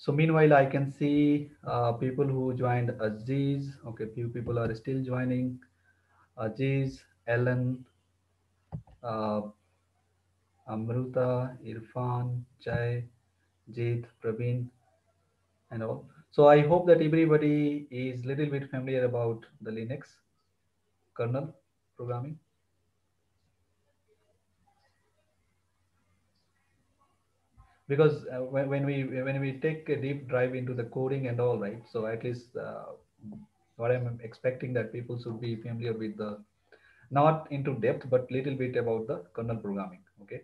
So meanwhile, I can see people who joined Aziz. Okay, few people are still joining. Aziz, Ellen, uh, Amruta, Irfan, Jai, Jeet, Praveen, and all. So I hope that everybody is little bit familiar about the Linux kernel programming, because when we take a deep dive into the coding and all, right? So at least what I'm expecting that people should be familiar with the, not into depth, but little bit about the kernel programming. Okay.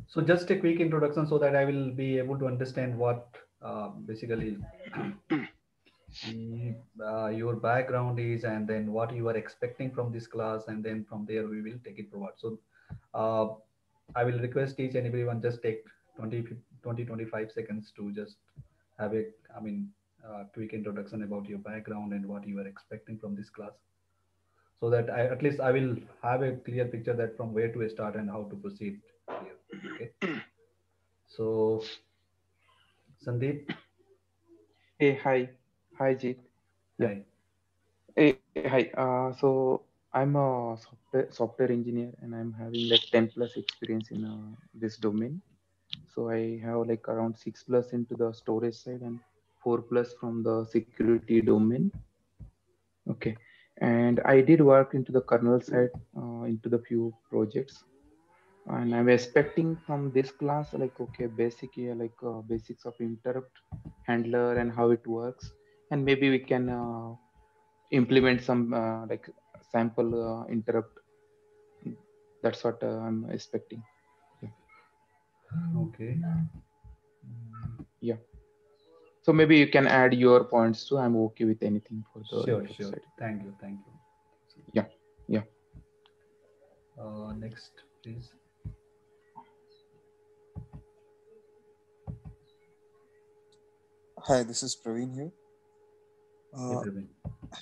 So just a quick introduction so that I will be able to understand what basically your background is, and then what you are expecting from this class, and then from there we will take it forward. So uh, I will request each and everyone just take 20-25 seconds to just have a, I mean, quick introduction about your background and what you are expecting from this class, so that at least I will have a clear picture that from where to start and how to proceed here. Okay. So Sandeep, Hey, hi. Hi, Jeet. Yeah. hi. Hey, hi. So I'm a software engineer and I'm having like 10 plus experience in this domain. So I have like around 6 plus into the storage side and 4 plus from the security domain. Okay. And I did work into the kernel side, into the few projects. And I'm expecting from this class, like, okay, basic, yeah, like basics of interrupt handler and how it works. And maybe we can implement some like sample interrupt. That's what I'm expecting. Yeah. Okay. Yeah. So maybe you can add your points too. I'm okay with anything for the Sure, interrupt sure. side. Thank you, thank you. Yeah. Yeah. Next, please. Hi, this is Praveen here. Hey, Uh, Praveen.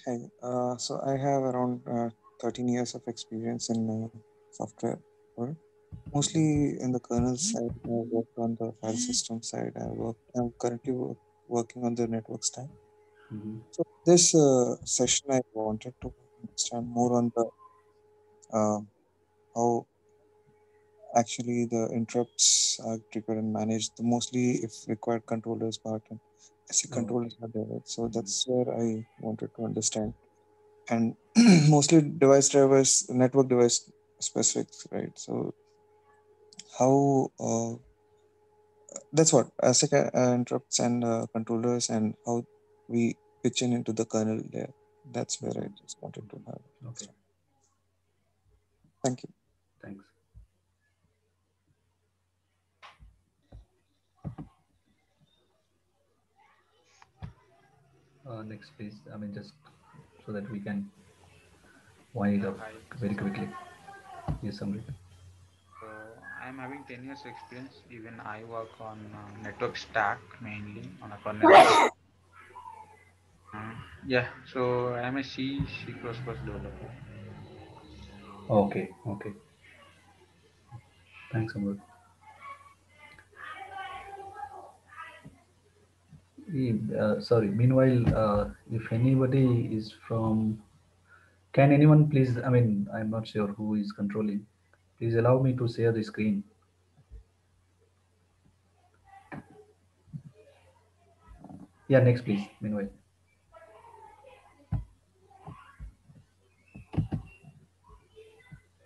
Hi. So I have around 13 years of experience in software world. Mostly in the kernel side. I worked on the file system side. I'm currently working on the network stack. Mm-hmm. So this session, I wanted to understand more on the how actually the interrupts are triggered and managed. The mostly if required controllers part and ASIC Oh, okay. controllers are there. Right? So Mm-hmm. that's where I wanted to understand. And mostly device drivers, network device specifics, right? So how that's what ASIC interrupts and controllers and how we pitch in into the kernel there. That's where I just wanted to have. Okay, Thank you. thanks. Next, please. I mean, just so that we can wind it Yeah, up hi, this very is quickly. Samrit. Yes, Samrit. So I'm having 10 years experience. Even I work on network stack mainly on a kernel side. Yeah, so I'm a C developer. Okay, okay. Thanks, Samrit. Sorry. Meanwhile, if anybody is from, can anyone please? I mean, I'm not sure who is controlling. Please allow me to share the screen. Yeah, next, please. Meanwhile,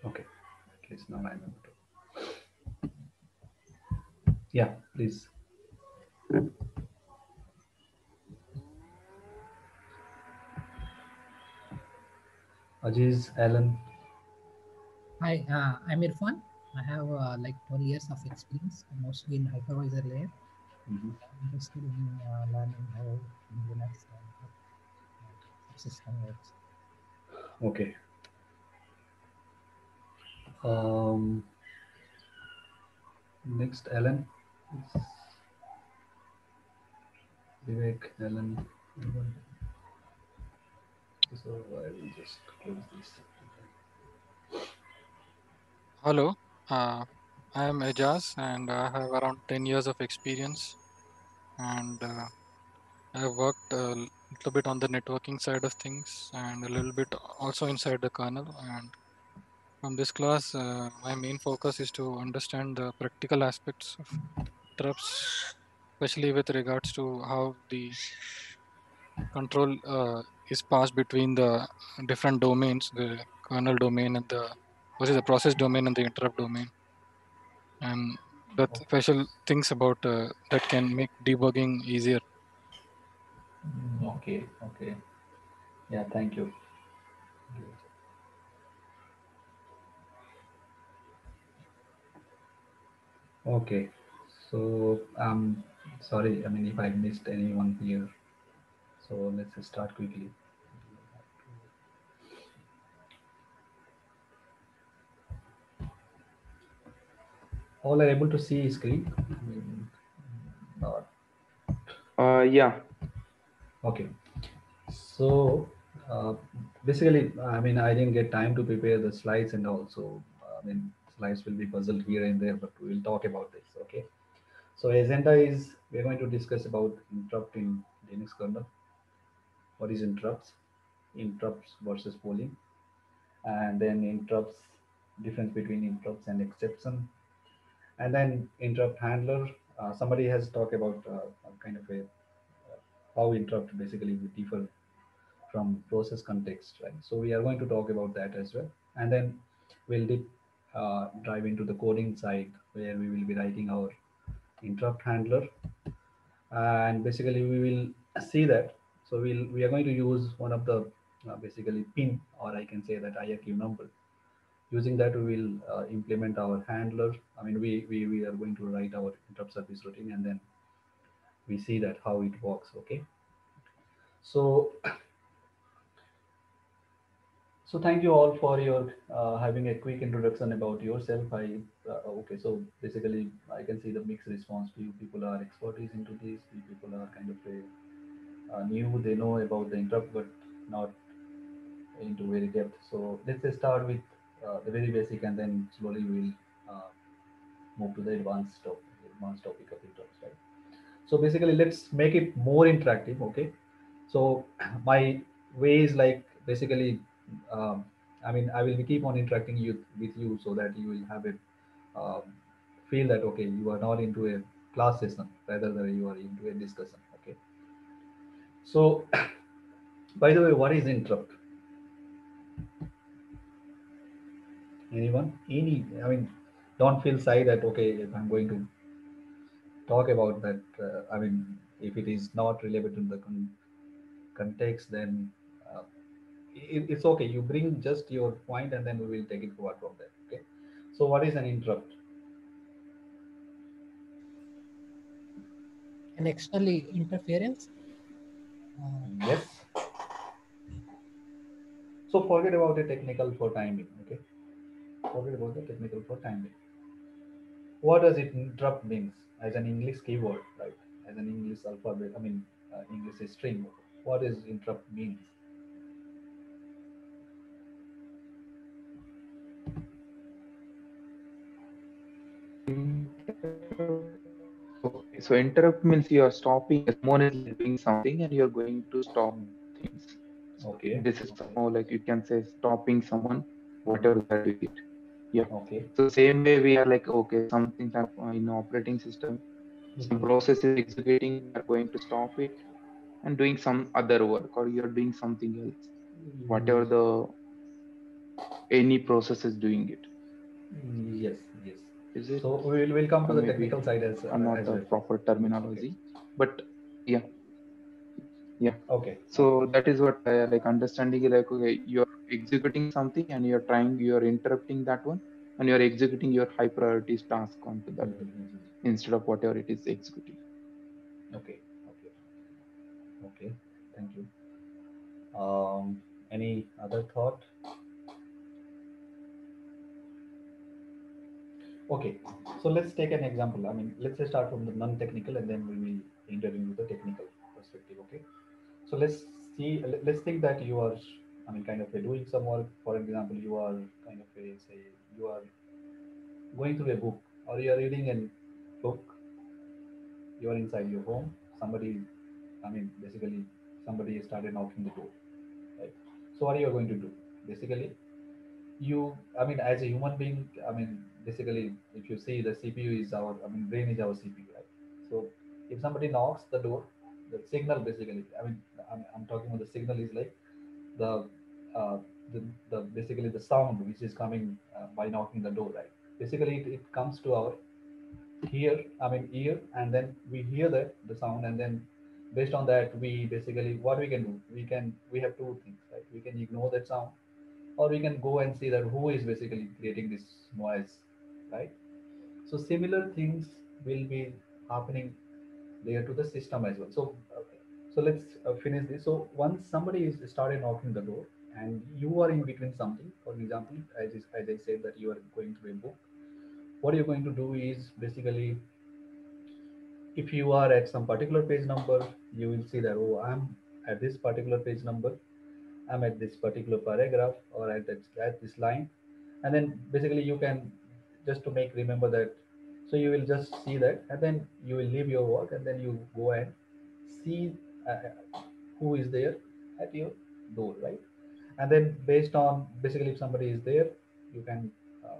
okay. At least now I'm able to. Yeah, please. Aziz, Alan. Hi, I'm Irfan. I have like 12 years of experience, mostly in hypervisor layer. Mhm. I'm interested in learning how Linux and subsystem works. Okay. Um, Next, Alan. It's Vivek, Alan. Anyone? So I will just close this. Hello. Uh, I am Ejaz and I have around 10 years of experience, and I have worked a little bit on the networking side of things and a little bit also inside the kernel. And from this class, my main focus is to understand the practical aspects of interrupts, especially with regards to how the control is passed between the different domains, the kernel domain and the process domain and the interrupt domain, and the special things about that can make debugging easier. Okay, okay. Yeah, thank you. Okay, so sorry, I mean, if I missed anyone here, so let's start quickly. All are able to see screen? I mean, not. Yeah. Okay. So basically, I mean, I didn't get time to prepare the slides, and also, I mean, slides will be puzzled here and there, but we'll talk about this. Okay. So agenda is we're going to discuss about interrupt in Linux kernel. What is interrupts versus polling, and then interrupts, difference between interrupts and exception, and then interrupt handler. Somebody has talked about kind of a how interrupt basically would differ from process context, right? So we are going to talk about that as well, and then we'll dive into the coding side where we will be writing our interrupt handler, and basically we will see that. So we are going to use one of the basically pin, or I can say that IRQ number. Using that, we will implement our handler. I mean, we are going to write our interrupt service routine, and then we see that how it works. Okay. So so thank you all for your having a quick introduction about yourself. Okay, so basically I can see the mixed response. Few people are expertise into this. Few people are kind of new. They know about the interrupt, but not into very depth. So let's just start with the very basic, and then slowly we'll uh, move to the advanced topic of interrupts, right? So basically, let's make it more interactive. Okay. So my way is like basically, um, I mean, I will keep on interacting with you so that you will have a um, feel that okay, you are not into a class session, rather than you are into a discussion. Okay. So by the way, what is interrupt? Anyone? I mean, don't feel shy that okay, if I'm going to talk about that. I mean, if it is not relevant to the context, then uh, it's okay. You bring just your point, and then we will take it forward from there. Okay. So, what is an interrupt? An external interference. Yes. So forget about the technical for timing. Okay. Forget about the technical for timing. What does it interrupt means as an English keyword, right? As an English alphabet. I mean, English string. What does interrupt means? Okay, so interrupt means you are stopping. Someone is like doing something, and you're going to stop things. So Okay. this is Okay. somehow like you can say stopping someone, whatever they're doing it. Yeah. Okay. So same way we are like okay, something in operating system, some Mhm. process is executing, we are going to stop it and doing some other work, or you're doing something else. Whatever the any process is doing it. Yes, yes. Is it? So we'll come to Or the maybe technical side not as a well. proper Okay. terminology, but yeah, yeah. Okay. Okay. So that is what I like understanding. Like okay, you're executing something and you're interrupting that one, and you're executing your high priorities task onto that Mhm. instead of whatever it is executing. Okay. Okay. Okay. Thank you. Any other thought? Okay. So let's take an example. I mean, let's just start from the non-technical, and then we will enter into the technical perspective. Okay. So let's see. Let's think that you are, I mean, kind of doing some work. For example, you are kind of say you are going through a book, or you are reading a book, you are inside your home, somebody, I mean, basically, somebody started knocking the door, right? So what are you going to do? Basically, I mean, as a human being, I mean, basically, if you see the CPU is our, I mean, brain is our CPU, right? So if somebody knocks the door, the signal basically, I mean, I'm talking about the signal is like the, uh, the basically the sound which is coming by knocking the door, right? Basically, it comes to our ear, and then we hear that the sound, and then based on that, we basically what we can do, we have two things, right? We can ignore that sound, or we can go and see that who is basically creating this noise, right? So similar things will be happening there to the system as well. So let's finish this. So once somebody is started knocking the door and you are in between something, for example, as I said that you are going through a book, what you're going to do is basically, if you are at some particular page number, you will see that, oh, I'm at this particular page number, I'm at this particular paragraph, or at this line, and then basically you can, just to make remember that, so you will just see that, and then you will leave your work, and then you go and see who is there at your door, right? And then based on, basically, if somebody is there, you can uh,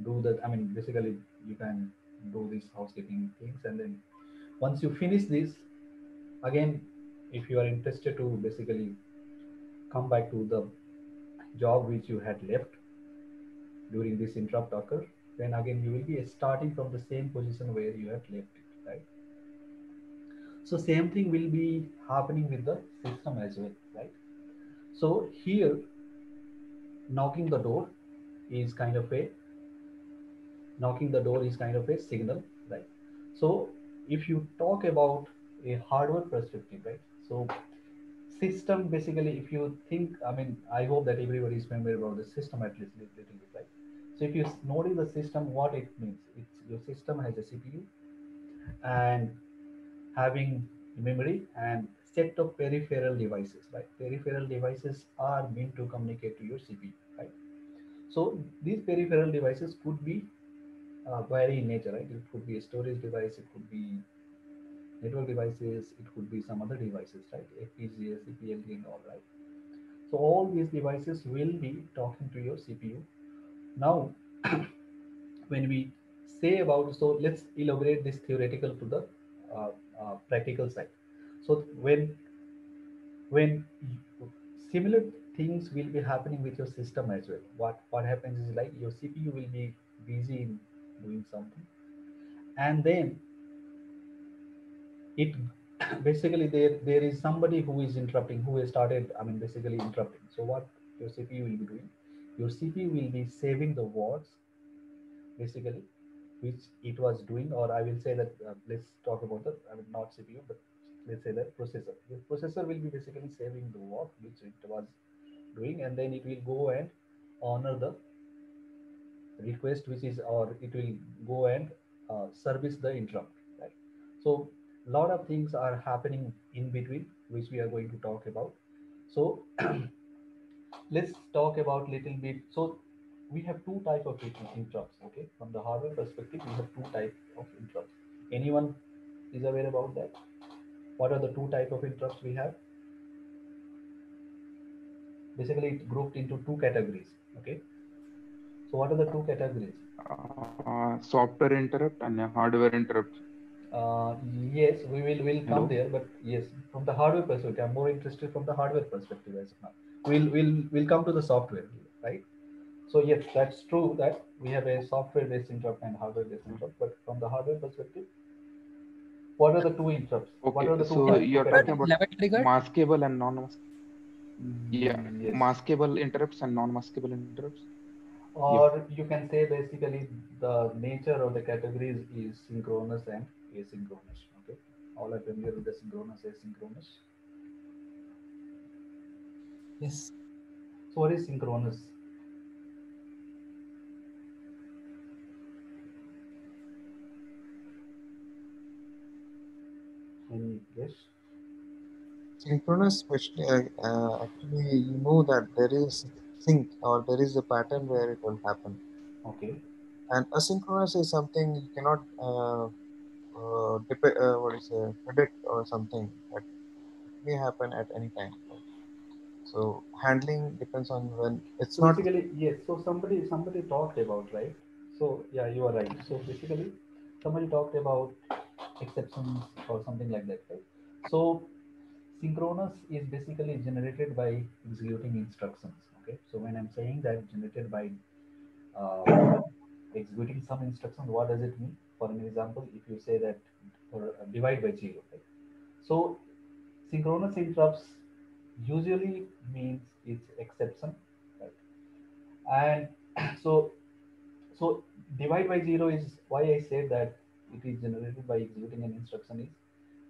do that. I mean, basically, you can do these housekeeping things, and then once you finish this, again, if you are interested to basically come back to the job which you had left during this interrupt occur, then again you will be starting from the same position where you had left it, right? So same thing will be happening with the system as well, right? So here, knocking the door is kind of a signal, right? So if you talk about a hardware perspective, right? So system, basically, if you think, I mean, I hope that everybody is familiar about the system at least a little bit, right? So if you notice the system, what it means, it's your system has a CPU and having memory and set of peripheral devices, right? Peripheral devices are meant to communicate to your CPU, right? So these peripheral devices could be vary in nature, right? It could be a storage device, it could be network devices, it could be some other devices, right? FPGA, CPLD, and all, right? So all these devices will be talking to your CPU. Now, when we say about, so let's elaborate this theoretical to the uh, practical side. So when similar things will be happening with your system as well. What happens is like your CPU will be busy in doing something, and then it basically there is somebody who is interrupting, who has started, I mean, basically interrupting. So what your CPU will be doing, your CPU will be saving the words basically which it was doing, or I will say that let's talk about the, I mean, not CPU, but let's say the processor. The processor will be basically saving the work which it was doing, and then it will go and honor the request which is, or it will go and service the interrupt, right? So a lot of things are happening in between which we are going to talk about. So let's talk about little bit. So we have two type of interrupts, okay? From the hardware perspective, we have two type of interrupts. Anyone is aware about that? What are the two type of interrupts we have? Basically it grouped into two categories, okay? So what are the two categories? Software interrupt and a hardware interrupt. uh, yes, will come Hello. there, but yes, from the hardware perspective, I'm more interested from the hardware perspective as of now. We'll come to the software, right? So yes, that's true that we have a software-based interrupt and hardware-based interrupt. But from the hardware perspective, what are the two interrupts? What Okay, are the two so two you're talking categories? about Level triggered. maskable and non-maskable. Yeah, Yes. maskable interrupts and non-maskable interrupts. Yep. Or you can say basically the nature of the categories is synchronous and asynchronous. Okay. All are familiar with the synchronous, asynchronous. Yes. So what is synchronous? Any guess? Synchronous, actually, you know that there is sync or there is a pattern where it will happen. Okay. And asynchronous is something you cannot what is predict or something that may happen at any time. Right? So handling depends on when it's So not. basically, yes. So somebody talked about, right. So yeah, you are right. So basically, somebody talked about exceptions or something like that, right? So synchronous is basically generated by executing instructions. Okay. So when I'm saying that generated by uh, executing some instruction, what does it mean? For an example, if you say that for divide by zero, right? So synchronous interrupts usually means it's exception, right? And so so divide by zero is why I said that it is generated by executing an instruction is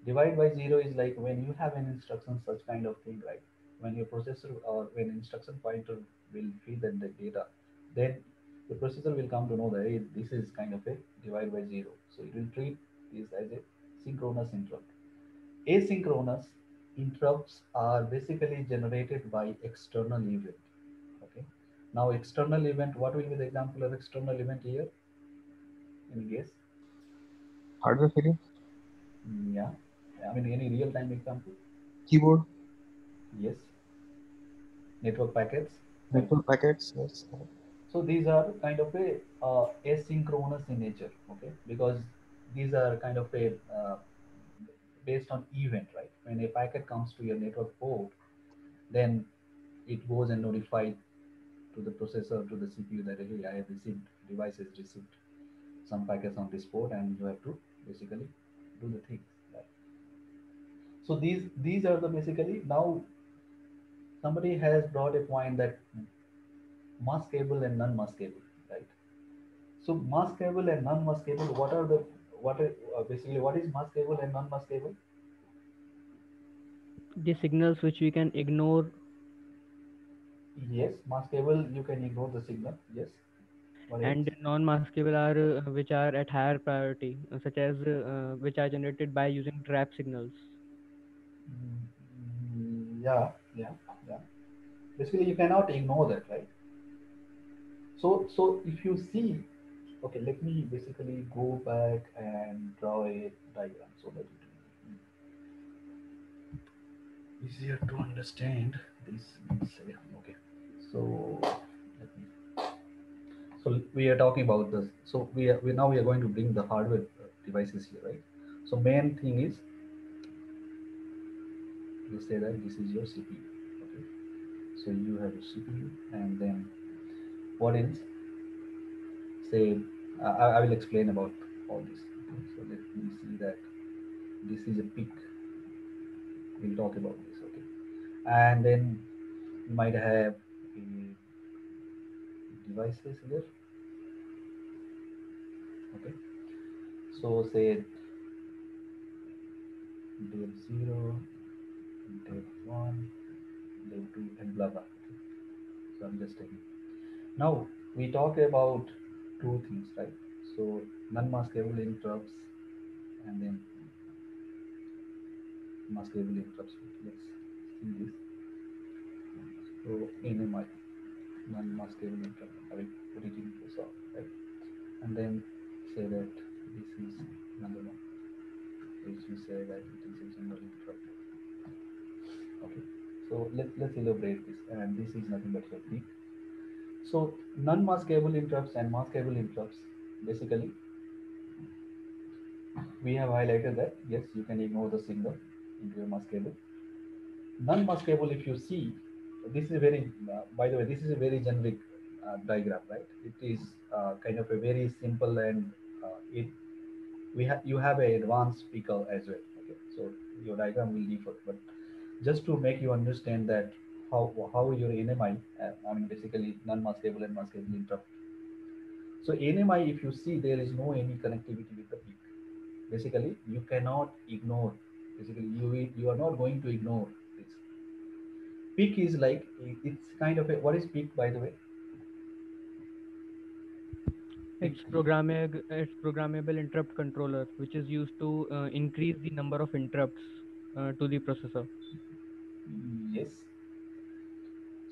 divide by zero is like when you have an instruction such kind of thing, right? When your processor or when instruction pointer will feed the data, then the processor will come to know that hey, this is kind of a divide by zero. So it will treat this as a synchronous interrupt. Asynchronous interrupts are basically generated by external event. Okay. Now external event, what will be the example of external event here? Any guess? Hardware failure, Yeah. I mean any real time example? keyboard, Yes. Network packets, right? network packets. Yes. So these are kind of a asynchronous in nature, okay? Because these are kind of a based on event, right? When a packet comes to your network port, then it goes and notifies to the processor, to the CPU that hey, I have received, device has received some packets on this port, and you have to basically do the things. Right? So these are the basically now somebody has brought a point that maskable and non-maskable, right? So maskable and non-maskable, what are the what are basically what is maskable and non-maskable? The signals which we can ignore, Yes, maskable you can ignore the signal. Yes. What else? and non-maskable are which are at higher priority, such as which are generated by using trap signals. Yeah, yeah, yeah. Basically, you cannot ignore that, right? So if you see, okay, let me basically go back and draw a diagram so that it will be easier to understand this. Okay, so let me. So we are talking about this. So we now we are going to bring the hardware devices here, right? So main thing is we say that this is your CPU. Okay, so you have a CPU, and then what else? Say I will explain about all this. Okay? So let me see that this is a peak. We'll talk about this. Okay, and then you might have devices here. Okay, so say dev 0, dev 1, dev 2, and blah blah. Okay? So I'm just taking. Now we talk about two things, right? So non-maskable interrupts and then maskable interrupts. Let's see this. So NMI, non-maskable interrupt. I will put it in the soft, right? And then say that this is number one, which we say that it is a general interrupt. Okay. So let's elaborate this. And this is nothing but your peak. So non-maskable interrupts and maskable interrupts basically we have highlighted that yes, you can ignore the signal into a maskable. Non-maskable, if you see, this is a very, by the way, this is a very generic diagram, right? It is kind of a very simple and it we have you have a advanced speaker as well. Okay, so your diagram will differ, but just to make you understand that how your NMI, I mean basically non-maskable and maskable interrupt. So NMI, if you see, there is no any connectivity with the peak. Basically, you cannot ignore. Basically, you are not going to ignore this. Peak is like it's kind of a what is peak by the way? Peak. It's programmable interrupt controller, which is used to increase the number of interrupts to the processor. Yes.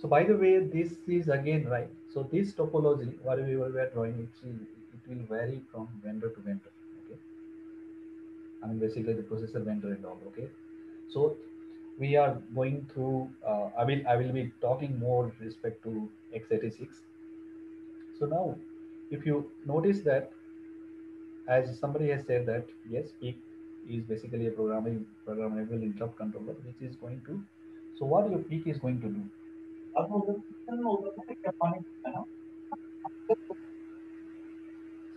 So by the way, this is again right. So this topology, what we were drawing, it's will vary from vendor to vendor. Okay, I mean basically the processor vendor and all. Okay, so we are going through. I will be talking more with respect to x86. So now, if you notice that, as somebody has said that yes, peak is basically a programmable interrupt controller, which is going to. So what your peak is going to do?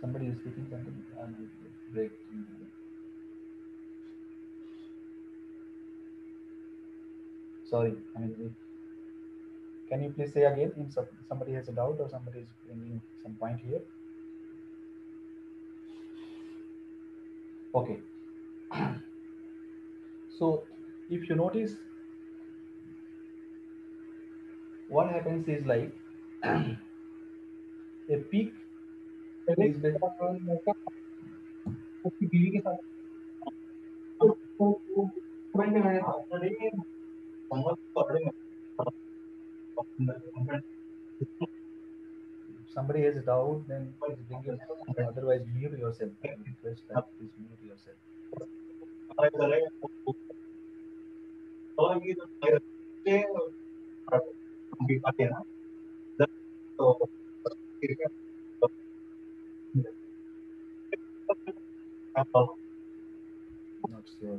Somebody is speaking something. I'm break. Sorry, I mean, can you please say again? If somebody has a doubt or somebody is bringing some point here. Okay. So if you notice, what happens is like a peak is if somebody has a doubt, then please bring your. Otherwise, mute yourself. I will request that please mute yourself. Not sure.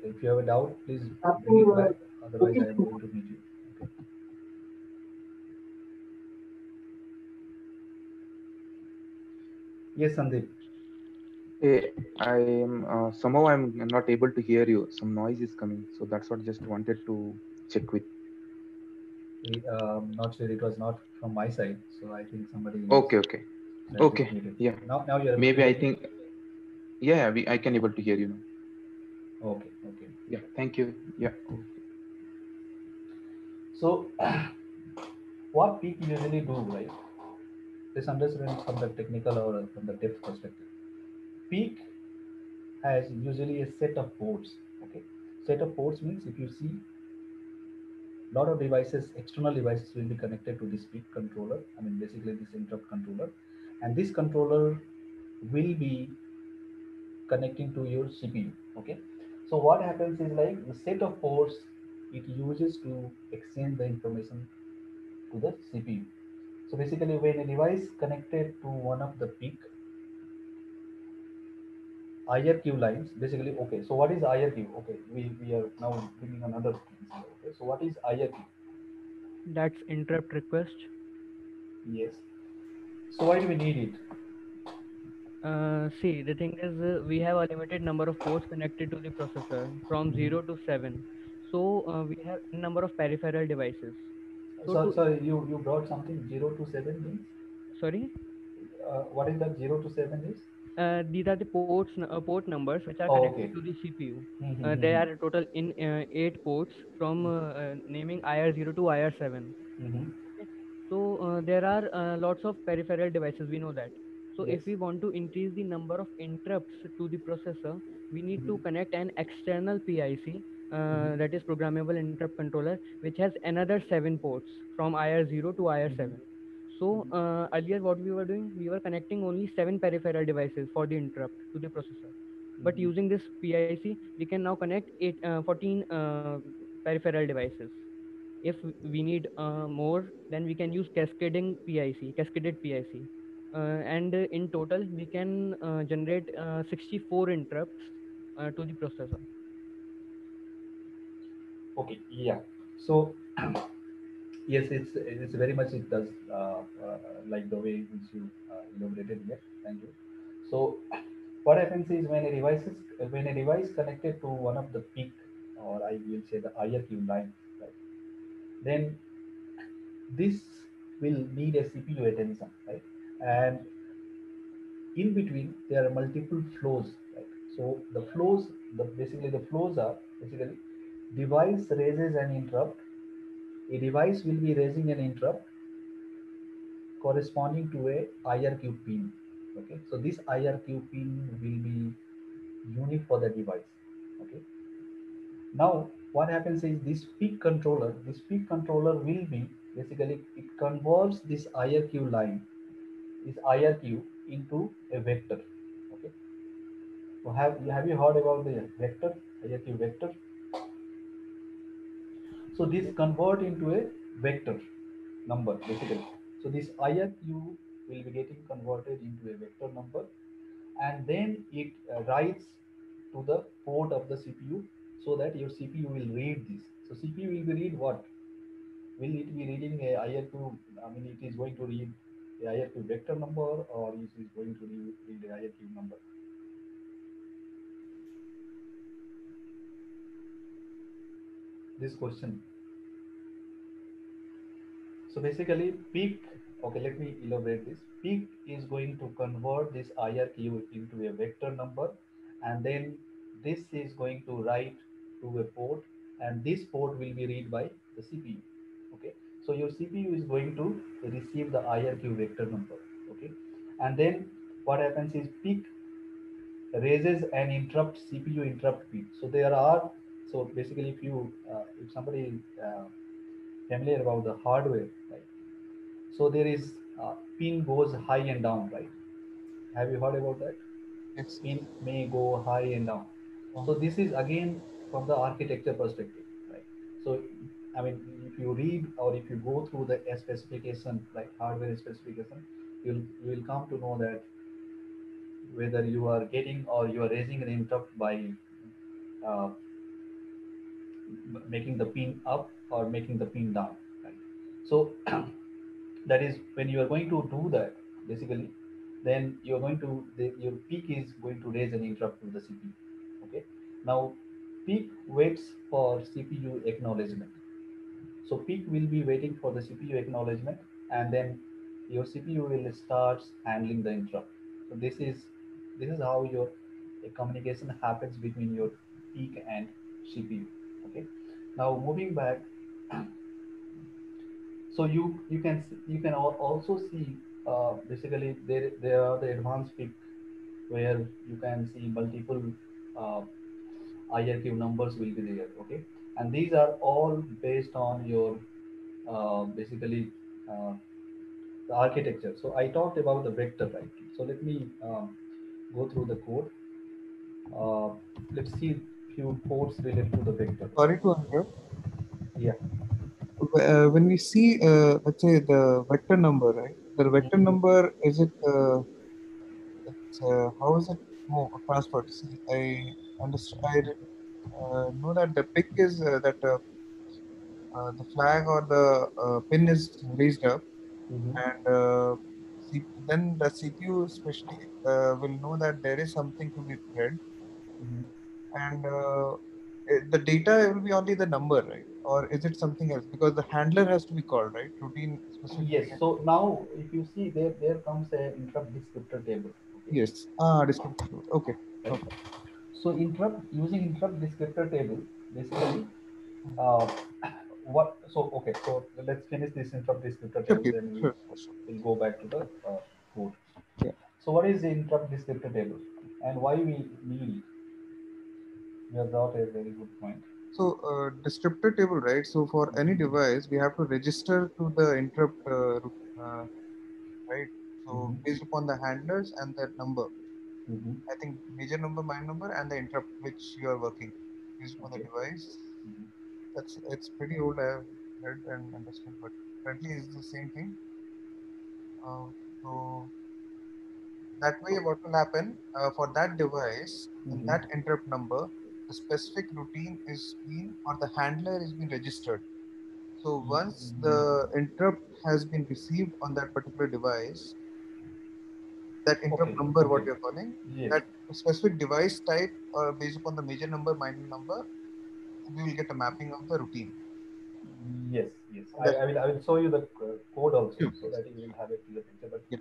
If you have a doubt, please bring it back. Otherwise, I am going to mute you. Okay. Yes, Sandeep. I am somehow I'm not able to hear you. Some noise is coming, so that's what just wanted to check with. Not sure. It was not from my side, so I think somebody is Okay, okay, trying to okay. mute it. Yeah, Now you are able to maybe hear I me. think yeah, I can able to hear you now. Okay. Okay. Yeah, thank you. Yeah. Okay. So, what peak usually do, right? Let's understand from the technical or from the depth perspective. Peak has usually a set of ports. Okay, set of ports means if you see lot of devices, external devices will be connected to this peak controller. I mean basically this interrupt controller, and this controller will be connecting to your CPU. Okay, so what happens is like the set of ports it uses to exchange the information to the CPU. So basically, when a device connected to one of the peak IRQ lines, basically, okay. So what is IRQ? Okay, we are now bringing another thing here. Okay, so what is IRQ? That's interrupt request. Yes. So why do we need it? See, the thing is, we have a limited number of ports connected to the processor from 0 to 7. So we have a number of peripheral devices. So So to, sorry, you brought something 0 to 7 means. sorry, What is that 0 to 7 is? these are the port numbers which are Oh, connected okay. to the CPU. There Mm-hmm. are a total in 8 ports from naming IR0 to IR7. Mm-hmm. Okay. So there are lots of peripheral devices. We know that. So Yes. if we want to increase the number of interrupts to the processor, we need to Mm-hmm. connect an external PIC, Mm-hmm. that is programmable interrupt controller, which has another 7 ports from IR0 to IR7. Mm-hmm. So earlier what we were doing, we were connecting only 7 peripheral devices for the interrupt to the processor. But Mm-hmm. using this PIC, we can now connect 14 peripheral devices. If we need more, then we can use cascaded PIC. And in total, we can generate 64 interrupts to the processor. Okay. Yeah. So yes, it's very much it does like the way which you elaborated here. Thank you. So what happens is when a device connected to one of the peak, or I will say the IRQ line, right, then this will need a CPU attention, right? And in between there are multiple flows, right? So the flows, the flows are basically device raises an interrupt. A device will be raising an interrupt corresponding to a IRQ pin. Okay, so this IRQ pin will be unique for the device. Okay, now what happens is this peak controller will be basically it converts this IRQ line, this IRQ into a vector. Okay. So have you heard about the vector, IRQ vector? So this convert into a vector number basically. So this IRQ will be getting converted into a vector number, and then it writes to the port of the CPU so that your CPU will read this. So CPU will be read what? Will it be reading a IRQ? I mean, it is going to read a IRQ vector number, or is it going to read the IRQ number? This question. So basically, peak. Okay, let me elaborate this. Peak is going to convert this IRQ into a vector number, and then this is going to write to a port, and this port will be read by the CPU. Okay, so your CPU is going to receive the IRQ vector number. Okay, and then what happens is peak raises an interrupt CPU interrupt peak. So there are so basically if somebody is familiar about the hardware, right? So there is pin goes high and down, right? Have you heard about that? Yes. Pin may go high and down. So this is again from the architecture perspective, right? So I mean, if you read or if you go through the specification, like hardware specification, you will come to know that whether you are getting or you are raising an interrupt by uh, making the pin up or making the pin down, right? So that is when you are going to do that basically, then you're going to your peak is going to raise an interrupt to the CPU. Okay, now peak waits for CPU acknowledgement. So peak will be waiting for the CPU acknowledgement, and then your CPU will start handling the interrupt. So this is how your communication happens between your peak and CPU. Okay, now moving back, so you can also see basically there are the advanced peak where you can see multiple uh, IRQ numbers will be there. Okay, and these are all based on your basically uh, the architecture. So I talked about the vector, right? So let me go through the code. uh, let's see few codes related to the vector. Sorry to interrupt. Yeah. When we see, let's say the vector number, right? The vector number is it? How is it transferred? See, I understand. I know that the pick is the flag or the pin is raised up, Mm-hmm. and then the CPU especially will know that there is something to be read, Mm-hmm. and the data will be only the number, right? Or is it something else? Because the handler has to be called, right? Routine specific. Yes. So now, if you see there comes a interrupt descriptor table. Okay. Yes. Ah, descriptive. Okay. Right. Okay. So using interrupt descriptor table, basically, uh, what? So okay. So let's finish this interrupt descriptor Sure, table. Keith. Then Sure. Sure. we'll go back to the code. Yeah. So what is the interrupt descriptor table, and why we need it? You have brought a very good point. So, descriptor table, right? So, for any device, we have to register to the interrupt, right? So, Mm-hmm. based upon the handlers and that number, Mm-hmm. I think major number, minor number, and the interrupt which you are working based upon the Okay. device. Mm-hmm. It's pretty old. I have read and understood, but currently it's the same thing. So that way, So. what will happen for that device in Mm-hmm. that interrupt number, the specific routine is being or the handler is being registered. So once the interrupt has been received on that particular device, that interrupt Okay. number, what Okay. you're calling, Yes. that specific device type, based upon the major number, minor number, we will get a mapping of the routine. Yes, yes. And I will show you the code also sure, so please. that you will have a clear picture. But Yeah.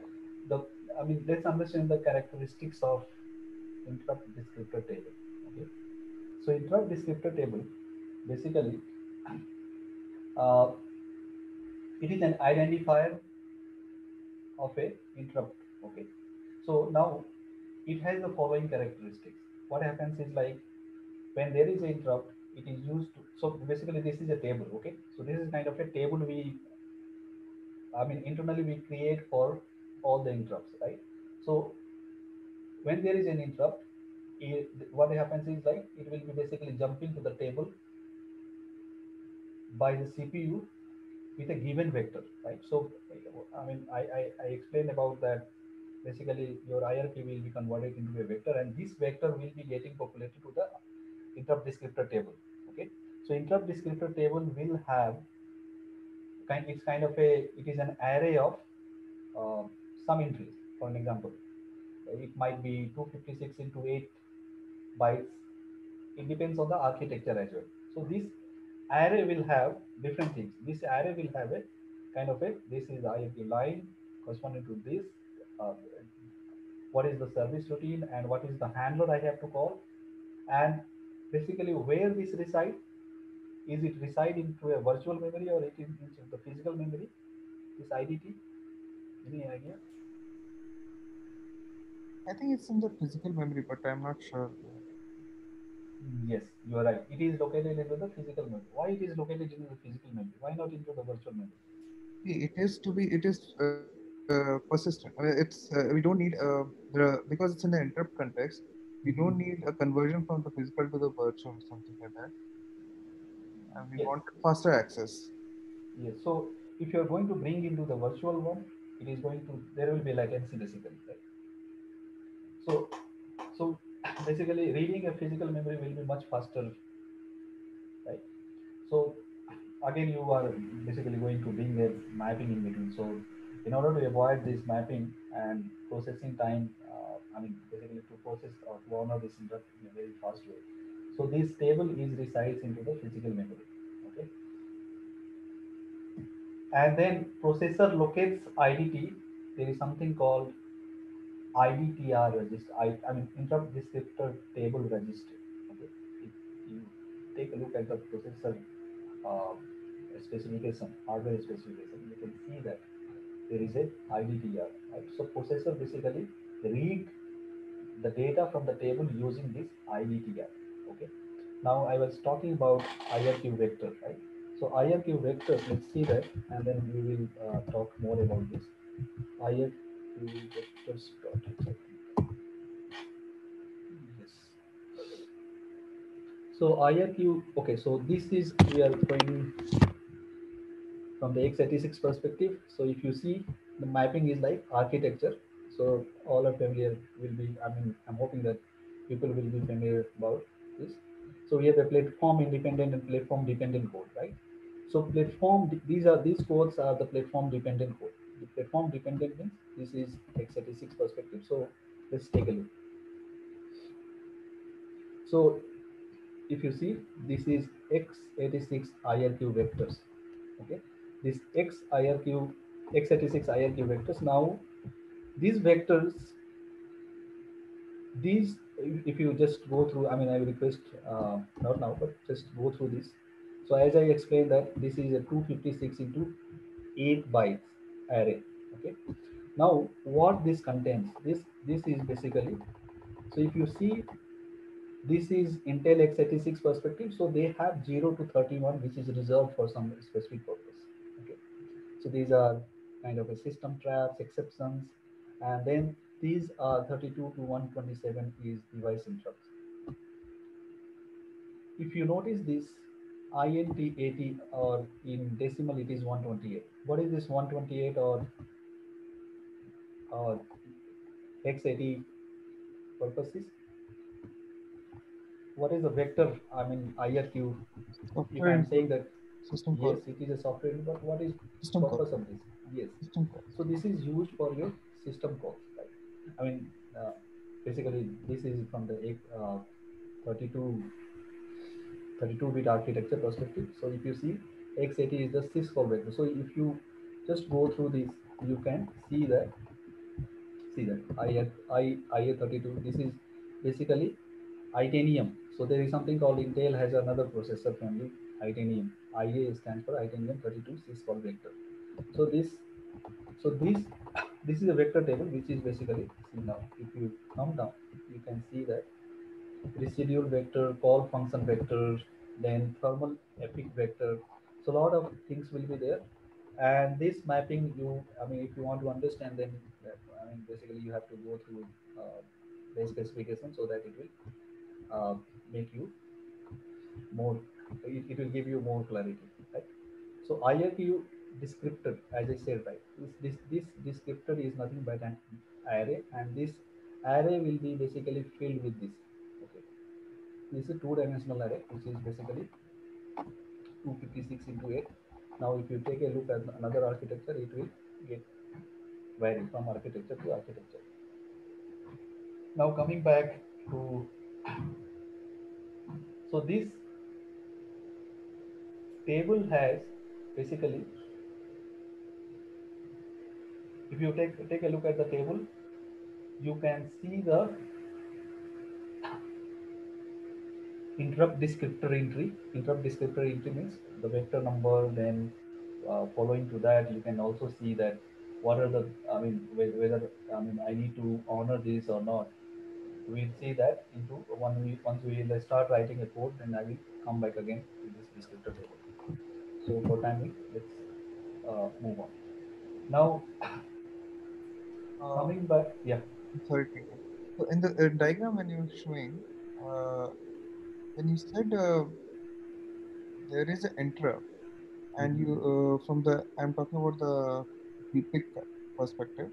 the I mean, let's understand the characteristics of interrupt descriptor table. Okay. So interrupt descriptor table basically uh, it is an identifier of a interrupt. Okay. So now it has the following characteristics. What happens is like when there is an interrupt, it is used to, so basically this is a table. Okay, so this is kind of a table internally we create for all the interrupts, right? So when there is an interrupt, what happens is like it will be basically jumping to the table by the CPU with a given vector, right? So I explained about that. Basically, your IRQ will be converted into a vector, and this vector will be getting populated to the interrupt descriptor table. Okay, so interrupt descriptor table will have it's kind of it is an array of uh, some entries. For an example, it might be 256 into 8 bytes. It depends on the architecture as well. So this array will have different things. This array will have a kind of this is IRQ line corresponding to this. Uh, what is the service routine and what is the handler I have to call, and basically where this reside. Is it reside into a virtual memory or it is into the physical memory? This IDT, any idea? I think it's in the physical memory, but I'm not sure. Yes, you are right. It is located into the physical memory. Why it is located into the physical memory? Why not into the virtual memory? It is persistent. I mean, we don't need because it's in the interrupt context. We don't Mhm. need a conversion from the physical to the virtual or something like that, and we Yes, want faster access. yes. So if you are going to bring into the virtual one, it is going to there will be latency basically, right? So so basically reading a physical memory will be much faster, right? So again, you are basically going to bring a mapping in between. So in order to avoid this mapping and processing time, basically to process or to honor this interrupt in a very fast way. So this table is resides into the physical memory. Okay, and then processor locates IDT. There is something called IDTR register. I mean interrupt descriptor table register. Okay, if you take a look at the processor uh, specification, hardware specification, you can see that there is a IDTR. Right? So processor basically read the data from the table using this IDTR. Okay. Now I was talking about IRQ vector, right? So IRQ vector, let's see that, and then we will talk more about this. IRQ vectors. Yes. So IRQ. Okay. So this is we are going from the x86 perspective. So if you see the mapping is like architecture. So all are familiar will be, I'm hoping that people will be familiar about this. So we have a platform independent and platform dependent code, right? So these codes are the platform dependent code. The platform dependent means this is x86 perspective. So let's take a look. So if you see, this is x86 IRQ vectors. Okay, this x86 IRQ vectors. Now these vectors, these if you just go through, I will request not now, but just go through this. So as I explained that this is a 256 into 8 bytes array. Okay, now what this contains, this is basically, so if you see, this is Intel x86 perspective. So they have 0 to 31, which is reserved for some specific purpose. Okay. So these are kind of a system traps, exceptions, and then these are 32 to 127 is device interrupts. If you notice this INT80, or in decimal it is 128. What is this 128 or x80 purposes? What is the vector? IRQ. If Software I'm saying include that system yes, call. it is a software, but what is System call. purpose of this? Yes. System call. So this is used for your system calls, right? I mean, basically this is from the 32 32-bit architecture perspective. So if you see, x80 is the syscall vector. So if you just go through this, you can see that IA32. This is basically Itanium. So there is something called, Intel has another processor family, Itanium. IA stands for Itanium 32 syscall vector. So this is a vector table, which is basically, see now, if you come down, you can see that residual vector, call function vector, then thermal epic vector. So a lot of things will be there. And this mapping, I mean, if you want to understand, then I mean, basically you have to go through the specification so that it will make you more, it will give you more clarity, right? So IRQ descriptor, as I said, right, this descriptor is nothing but an array, and this array will be basically filled with this. Okay, this is a two-dimensional array, which is basically 256 into 8. Now, if you take a look at another architecture, it will get vary from architecture to architecture. Now, coming back to, so this table has basically, if you take a look at the table, you can see the interrupt descriptor entry. Interrupt descriptor entry means the vector number. Then following to that, you can also see that what are the, I mean, whether, I mean, I need to honor this or not. We'll see that into once we start writing a code, then I will come back again to this descriptor table. So for time being, let's move on. Now, Uh, coming back, yeah. Sorry to interrupt. So in the diagram when you're showing, uh, when you said there is an interrupt, and you from the I'm talking about the pick perspective.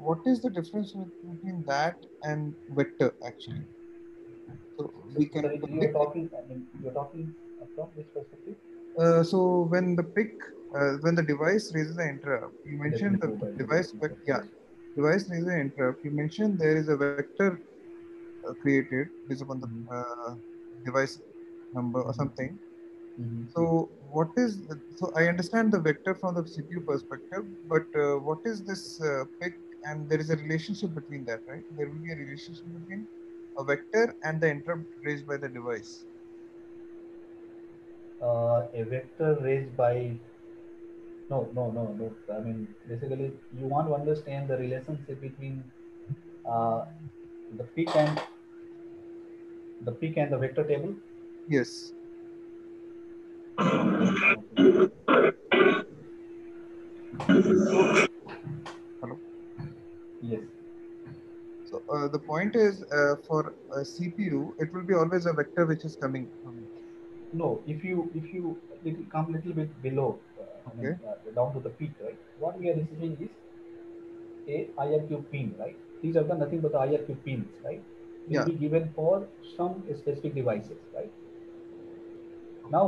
What is the difference between that and vector actually? So we can Sorry, the you are pick. talking, I mean, you're talking from which perspective? So when the pick, when the device raises an interrupt, you Let me mentioned the go back to the device, but yeah, presentation. device raises an interrupt. You mentioned there is a vector created based upon the Mhm. device number or Mhm. something. Mhm. So what is so I understand the vector from the CPU perspective, but what is this pick? And there is a relationship between that, right? There will be a relationship between a vector and the interrupt raised by the device. A vector raised by, no. I mean, basically, you want to understand the relationship between uh, the peak and the vector table. Yes. Okay. Hello. Yes. So the point is, for a CPU, it will be always a vector which is coming from it. No, if you come little bit below, I mean, Okay. down to the peak, right? What we are receiving is a IRQ pin, right? These are the nothing but the IRQ pins, right? Will Yeah. be given for some specific devices, right? Okay. Now,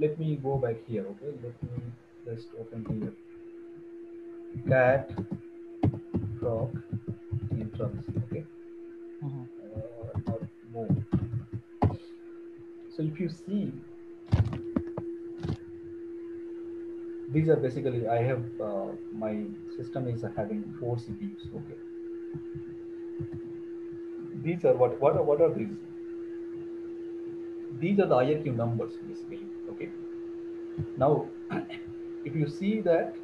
let me go back here, okay? Let me just open here. Cat, frog, interrupts, okay? Mhm. Not move. So if you see, these are basically, I have, my system is having 4 CPUs, okay? These are what are these? These are the IRQ numbers, basically, okay? Now, if you see that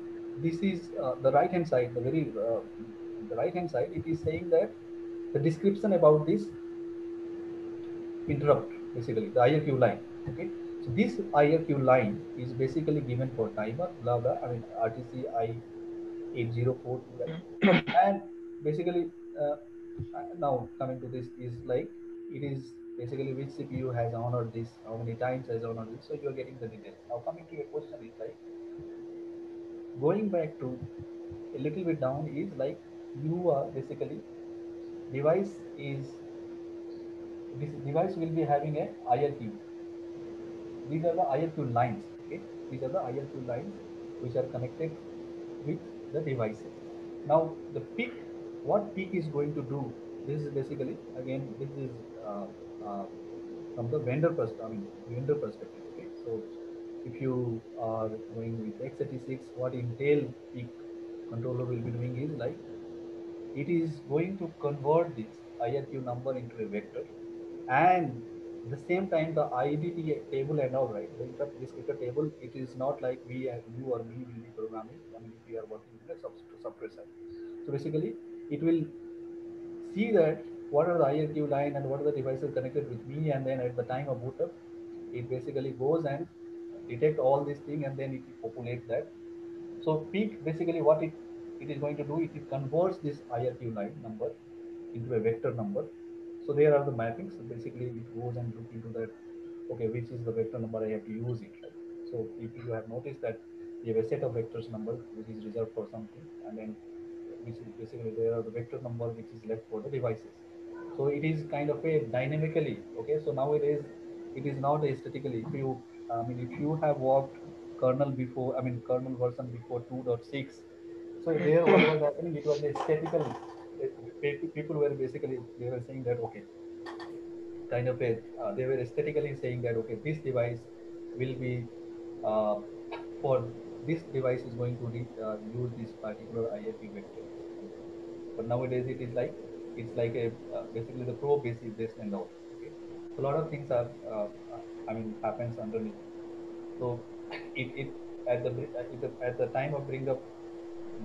this is the right hand side, the right hand side, it is saying that the description about this interrupt, basically the IRQ line. Okay, so this IRQ line is basically given for timer, blah blah. I mean RTC I8042, right? And basically, now coming to this is like, it is basically which CPU has honored this, how many times has honored this. So you are getting the details. Now coming to your question is like, going back to a little bit down is like, you are basically, device is, this device will be having a IRQ. These are the IRQ lines. Okay, these are the IRQ lines which are connected with the devices. Now the peak, what peak is going to do? This is basically, again, this is uh, uh, from the I mean vendor perspective. Okay, so if you are going with x86, what Intel peak controller will be doing is like, it is going to convert this IRQ number into a vector, and the same time the IDT table and all, right, the interrupt descriptor table, it is not like you or me will be programming. I mean, if we are working in the software side, so basically it will see that what are the IRQ line and what are the devices connected with me, and then at the time of boot up, it basically goes and detect all these thing, and then it populates that. So peak basically what it is going to do, it converts this IRQ line number into a vector number. So there are the mappings. So basically it goes and look into that, okay, which is the vector number I have to use it, right? So if you have noticed that you have a set of vectors number which is reserved for something, and then which is basically there are the vector number which is left for the devices. So it is kind of a dynamically, okay. So nowadays it is not aesthetically. If you, I mean, if you have worked kernel before, I mean kernel version before 2.6, so there what was happening, it was aesthetical. People were basically, they were saying that, okay, kind of a, they were aesthetically saying that, okay, this device will be, uh, for this device is going to use this particular IFP vector, something. But nowadays it is like, it's like a, basically the probe is this and all, okay. So a lot of things are, I mean, happens underneath. So it at at the time of bring up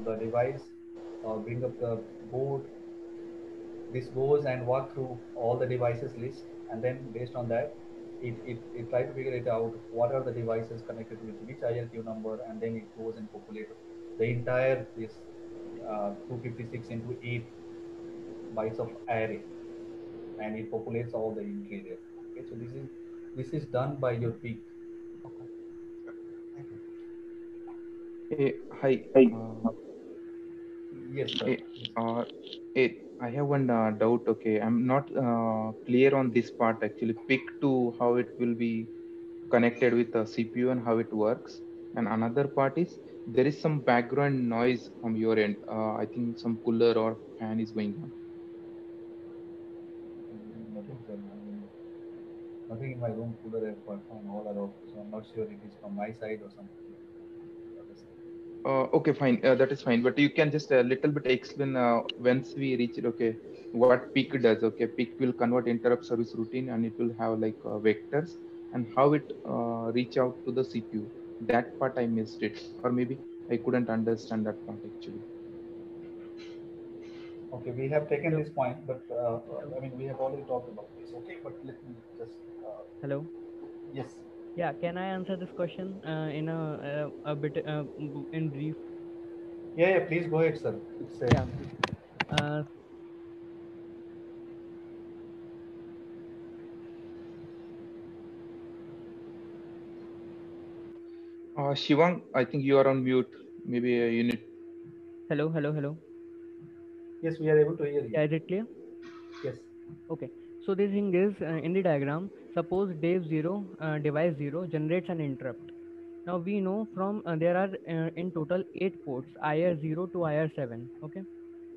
the device, or bring up the board, this goes and walk through all the devices list, and then based on that it try to figure it out what are the devices connected with which IRQ number, and then it goes and populate the entire this 256 into 8 bytes of array, and it populates all the entry there. Okay, so this is done by your peak. Okay. Sure. Thank you. Hi. Yes, sir. Eh, Yes. uh, I have one doubt. Okay, I'm not clear on this part actually. Pick to how it will be connected with the CPU and how it works. And another part is there is some background noise from your end. I think some cooler or fan is going on. Nothing, sir. I mean, nothing in my room. Cooler air fan all are off, so I'm not sure it is from my side or something the other side. Okay, fine. That is fine. But you can just a little bit explain once we reach it. Okay, what peak does. Okay, peak will convert interrupt service routine and it will have like vectors and how it reach out to the CPU. That part I missed it, or maybe I couldn't understand that part actually. Okay, we have taken Hello. this point, but Hello. I mean, we have already talked about this. Okay, but let me just, Hello. yes, Yeah, can I answer this question in a bit in brief? yeah, yeah. Please go ahead, sir. It's a, Yeah. Uh, Shivang, I think you are on mute. Maybe you need. Hello. Hello. Hello. yes, we are able to hear you. Yeah, is it clear? Yes. Okay. So the thing is, in the diagram, suppose Dave 0, device 0 generates an interrupt. Now we know from there are in total 8 ports, IR0 to IR7. Okay.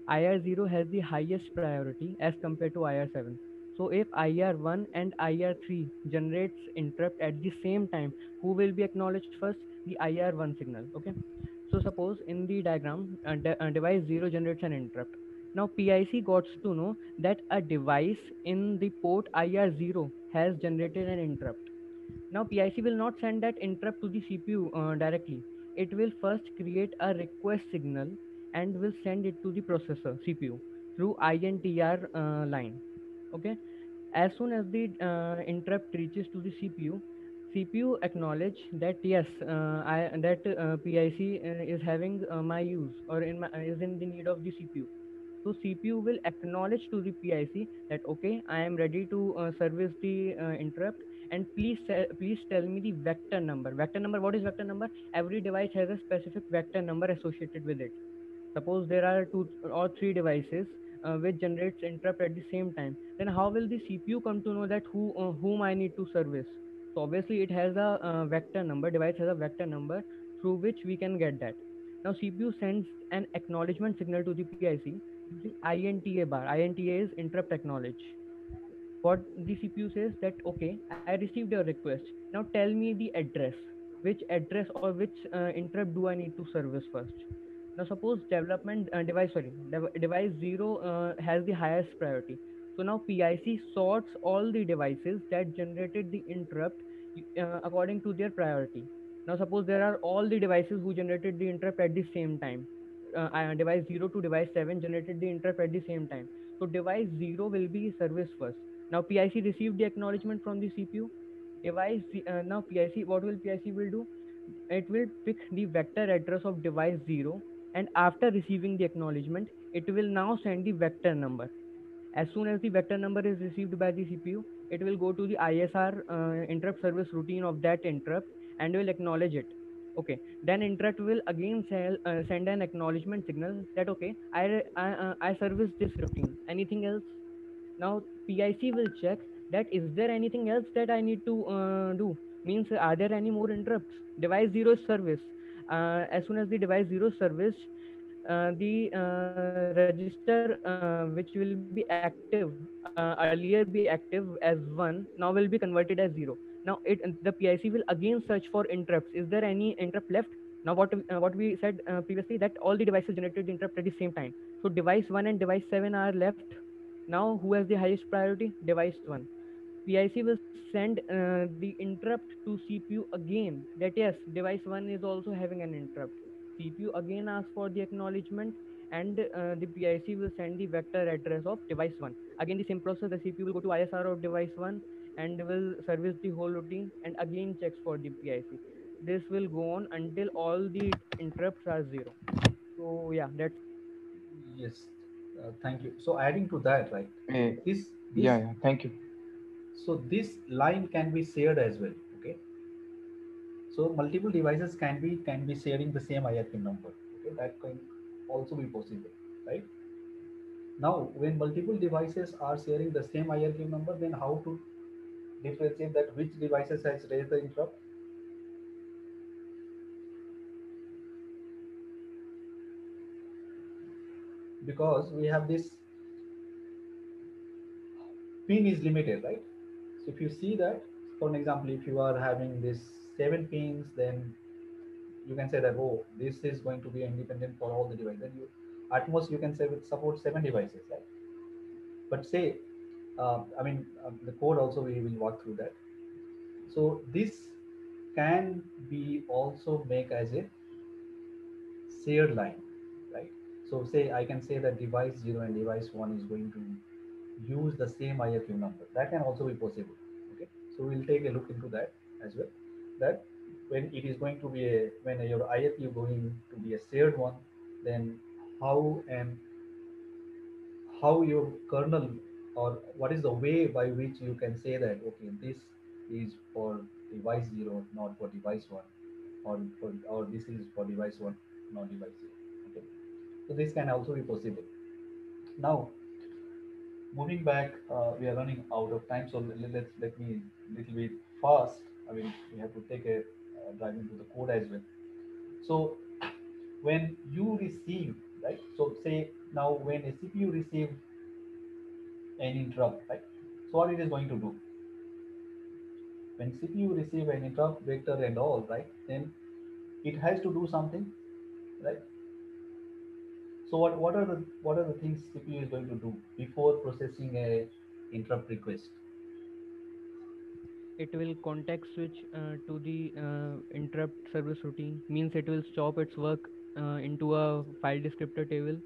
IR0 has the highest priority as compared to IR7. So if IR1 and IR3 generates interrupt at the same time, who will be acknowledged first? The IR1 signal. Okay. So suppose in the diagram, device 0 generates an interrupt. Now PIC got to know that a device in the port IR0 has generated an interrupt. Now PIC will not send that interrupt to the CPU directly. It will first create a request signal and will send it to the processor CPU through INTR line. Okay. As soon as the interrupt reaches to the CPU acknowledge that yes, I that PIC is having my use or is in the need of the CPU. So CPU will acknowledge to the PIC that okay, I am ready to service the interrupt, and please tell me the vector number. Vector number. What is vector number? Every device has a specific vector number associated with it. Suppose there are two or three devices which generates interrupt at the same time, then how will the CPU come to know that whom I need to service? So obviously it has a vector number. Device has a vector number through which we can get that. Now CPU sends an acknowledgement signal to the PIC using INTA bar. INTA is interrupt acknowledge. What the CPU says that okay, I received your request. Now tell me the address. Which address or which interrupt do I need to service first? Now suppose development device 0 has the highest priority. So now PIC sorts all the devices that generated the interrupt according to their priority. Now suppose there are all the devices who generated the interrupt at the same time. Device 0 to device 7 generated the interrupt at the same time. So device 0 will be serviced first. Now PIC received the acknowledgement from the CPU. Now PIC, what will PIC will do? It will pick the vector address of device 0, and after receiving the acknowledgement, it will now send the vector number. As soon as the vector number is received by the CPU, it will go to the ISR interrupt service routine of that interrupt and will acknowledge it. Okay, then interrupt will again send an acknowledgement signal that okay, I service this routine. Anything else? Now PIC will check that is there anything else that I need to do. Means are there any more interrupts? Device zero is service. As soon as the device zero is serviced, the register which will be active earlier be active as 1 now will be converted as 0. Now the PIC will again search for interrupts. Is there any interrupt left? Now what we said previously, that all the devices generated the interrupt at the same time. So device 1 and device 7 are left. Now who has the highest priority? Device 1. PIC will send the interrupt to CPU again, that yes, device 1 is also having an interrupt. CPU again asks for the acknowledgement, and the PIC will send the vector address of device 1. Again, the same process, the CPU will go to ISR of device 1 and will service the whole routine and again checks for the PIC. This will go on until all the interrupts are 0. So yeah, that's Yes, thank you. So adding to that, right? Eh, This this yeah, yeah. Thank you. so this line can be shared as well. Okay, so multiple devices can be sharing the same IRQ number. Okay, that can also be possible, right? Now, when multiple devices are sharing the same IRQ number, then how to differentiate that which devices has raised the interrupt? Because we have this pin is limited, right? So if you see that, for an example, if you are having this 7 pins, then you can say that, oh, this is going to be independent for all the devices. Then you, at most, you can say it support 7 devices, right? But say, the code also we will walk through that. So this can be also make as a shared line, right? So say I can say that device 0 and device 1 is going to use the same IRQ number. That can also be possible. Okay, so we'll take a look into that as well. That when it is going to be when your IRQ going to be a shared one, then how and how your kernel, or what is the way by which you can say that okay, this is for device 0 not for device 1, or this is for device 1 not device 0. Okay, so this can also be possible. Now moving back, we are running out of time, so let me little bit fast. I mean, we have to take a dive into the code as well. So when you receive, right, so say now when a CPU receive an interrupt, right, so what it is going to do when CPU receive an interrupt vector and all, right, then it has to do something, right? So what are the things CPU is going to do before processing a interrupt request? it will context switch to the interrupt service routine. Means it will stop its work into a file descriptor table,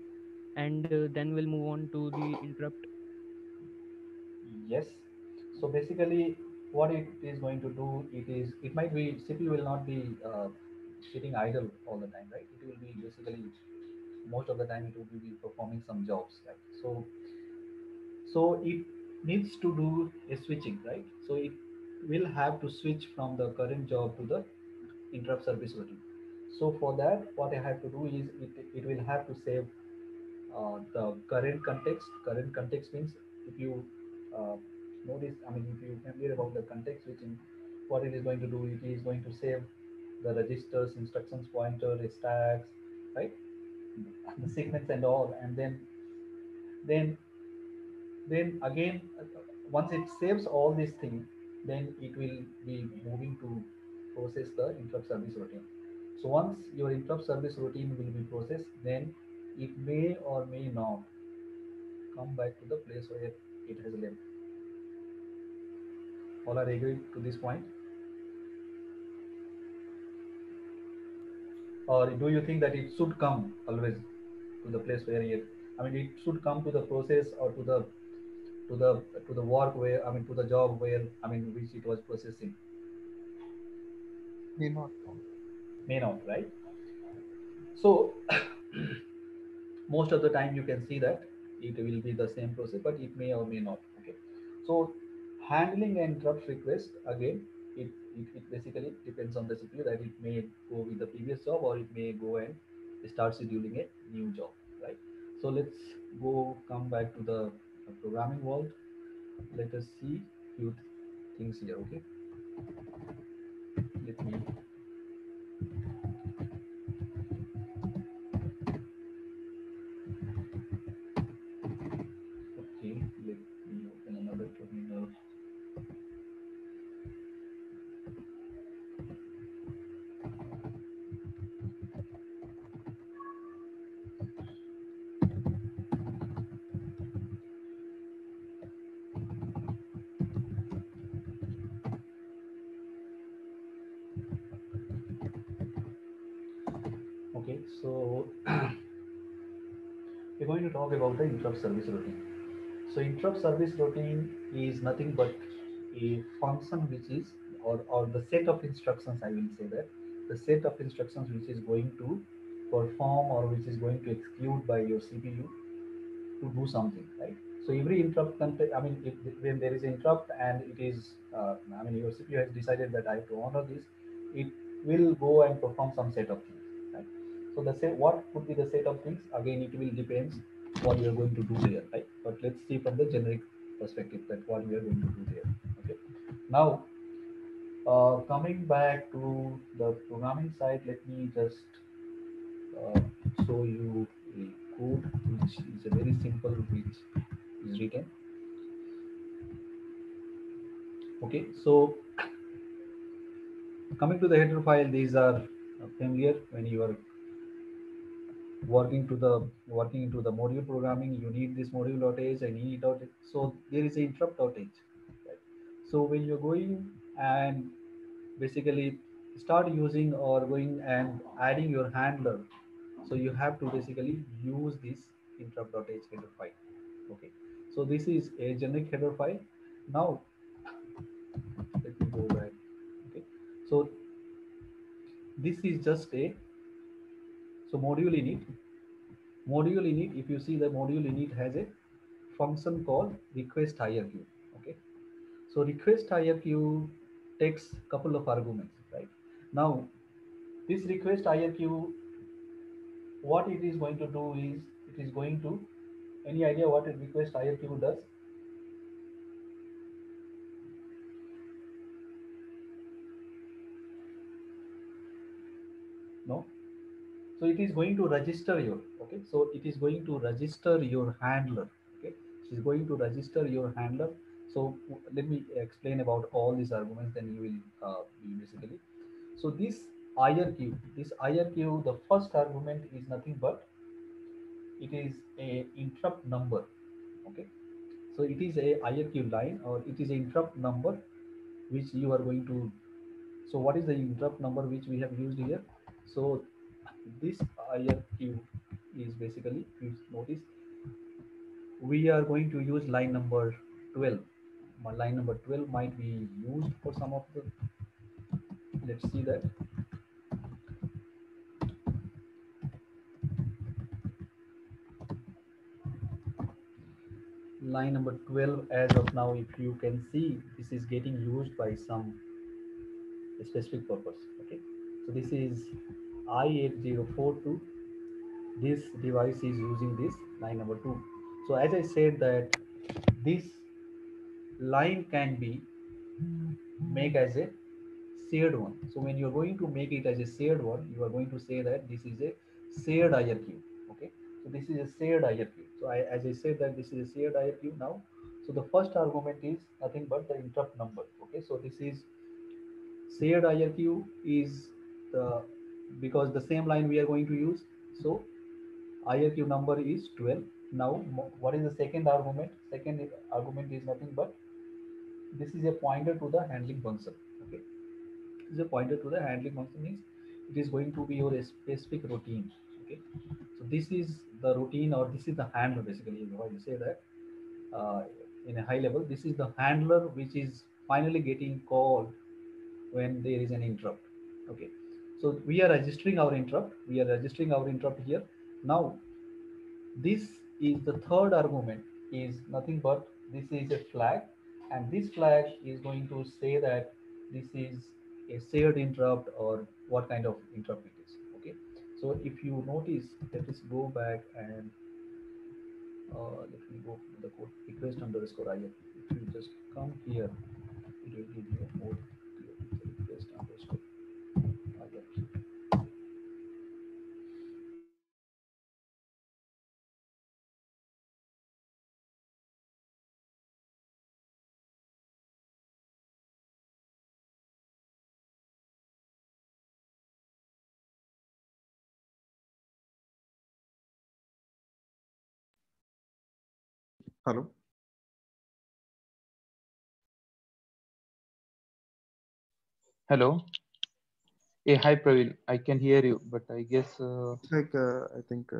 and then we'll move on to the interrupt. Yes. So basically, what it is going to do, it might be CPU will not be sitting idle all the time, right? It will be basically most of the time it will be performing some jobs, right? So it needs to do a switching, right? So it will have to switch from the current job to the interrupt service routine. So for that, what I have to do is it will have to save the current context. Current context means if you uh, notice, I mean, if you familiar about the context switching, what it is going to do, it is going to save the registers, instructions pointer, stacks, right, the segments and all, and then then again, once it saves all these things, then it will be moving to process the interrupt service routine. So once your interrupt service routine will be processed, then it may or may not come back to the place where it has left. All are agreed to this point? Or do you think that it should come always to the place where it, I mean, it should come to the process or to to the work where, I mean, to the job where, I mean, which it was processing? May not. May not, right? So most of the time you can see that it will be the same process, but it may or may not. Okay, so handling and interrupt request, again, it basically depends on the CPU, that it may go with the previous job or it may go and start scheduling a new job, right? So let's go come back to the programming world. Let us see few things here. Okay, let me okay let me open another terminal. Okay, so we're going to talk about the interrupt service routine. So interrupt service routine is nothing but a function which is, or the set of instructions, I will say that, the set of instructions which is going to perform or which is going to execute by your CPU to do something, right? So every interrupt, I mean, if, when there is interrupt and it is, I mean, your CPU has decided that I have to honor this, it will go and perform some set of things, right? So the say what could be the set of things? Again, it will depends what you are going to do there, right? But let's see from the generic perspective that what we are going to do there. Okay. Now, coming back to the programming side, let me just uh, show you a code which is a very simple, which is written. Okay, so coming to the header file, these are familiar when you are working into the module programming. You need this module.h and init.h. So there is an interrupt.h, right? So when you're going and basically start using or going and adding your handler, so you have to basically use this interrupt.h header file. Okay, so this is a generic header file. Now let me go back. Okay, so this is just a, so module init, if you see, the module init has a function called request IRQ. Okay, so request IRQ takes couple of arguments, right? Now this request IRQ, what it is going to do is, it is going to, any idea what a request IRQ does? No. So it is going to register your, okay, so it is going to register your handler. Okay, it is going to register your handler. So let me explain about all these arguments, then you will basically, so this IRQ, the first argument is nothing but, it is a interrupt number. Okay, so it is a IRQ line, or it is a interrupt number which you are going to, so what is the interrupt number which we have used here? So this IRQ is basically, you notice, we are going to use line number 12. Line number 12 might be used for some of the, let's see that. Line number 12, as of now, if you can see, this is getting used by some specific purpose. Okay, so this is I8042. This device is using this line number 2. So as I said that this line can be make as a shared one. So when you're going to make it as a shared one, you are going to say that this is a shared IRQ. Okay, so this is a shared IRQ. So as I said that this is a shared IRQ now. So the first argument is nothing but the interrupt number. Okay, so this is shared IRQ is the, because the same line we are going to use. So IRQ number is 12. Now what is the second argument? Second argument is nothing but, this is a pointer to the handling function. Okay, this is a pointer to the handling function, means it is going to be your specific routine. Okay, so this is the routine, or this is the handler basically, how you say that. in a high level, this is the handler which is finally getting called when there is an interrupt. Okay, so we are registering our interrupt. We are registering our interrupt here. Now, this is the third argument is nothing but this is a flag, and this flag is going to say that this is a shared interrupt or what kind of interrupt it is. Okay, so if you notice, let us go back and let me go to the code request underscore IF. If you just come here, it will give you a more clear picture. Request underscore IF. Hello. Hello. Hey, hi Praveen. I can hear you, but I guess Like I think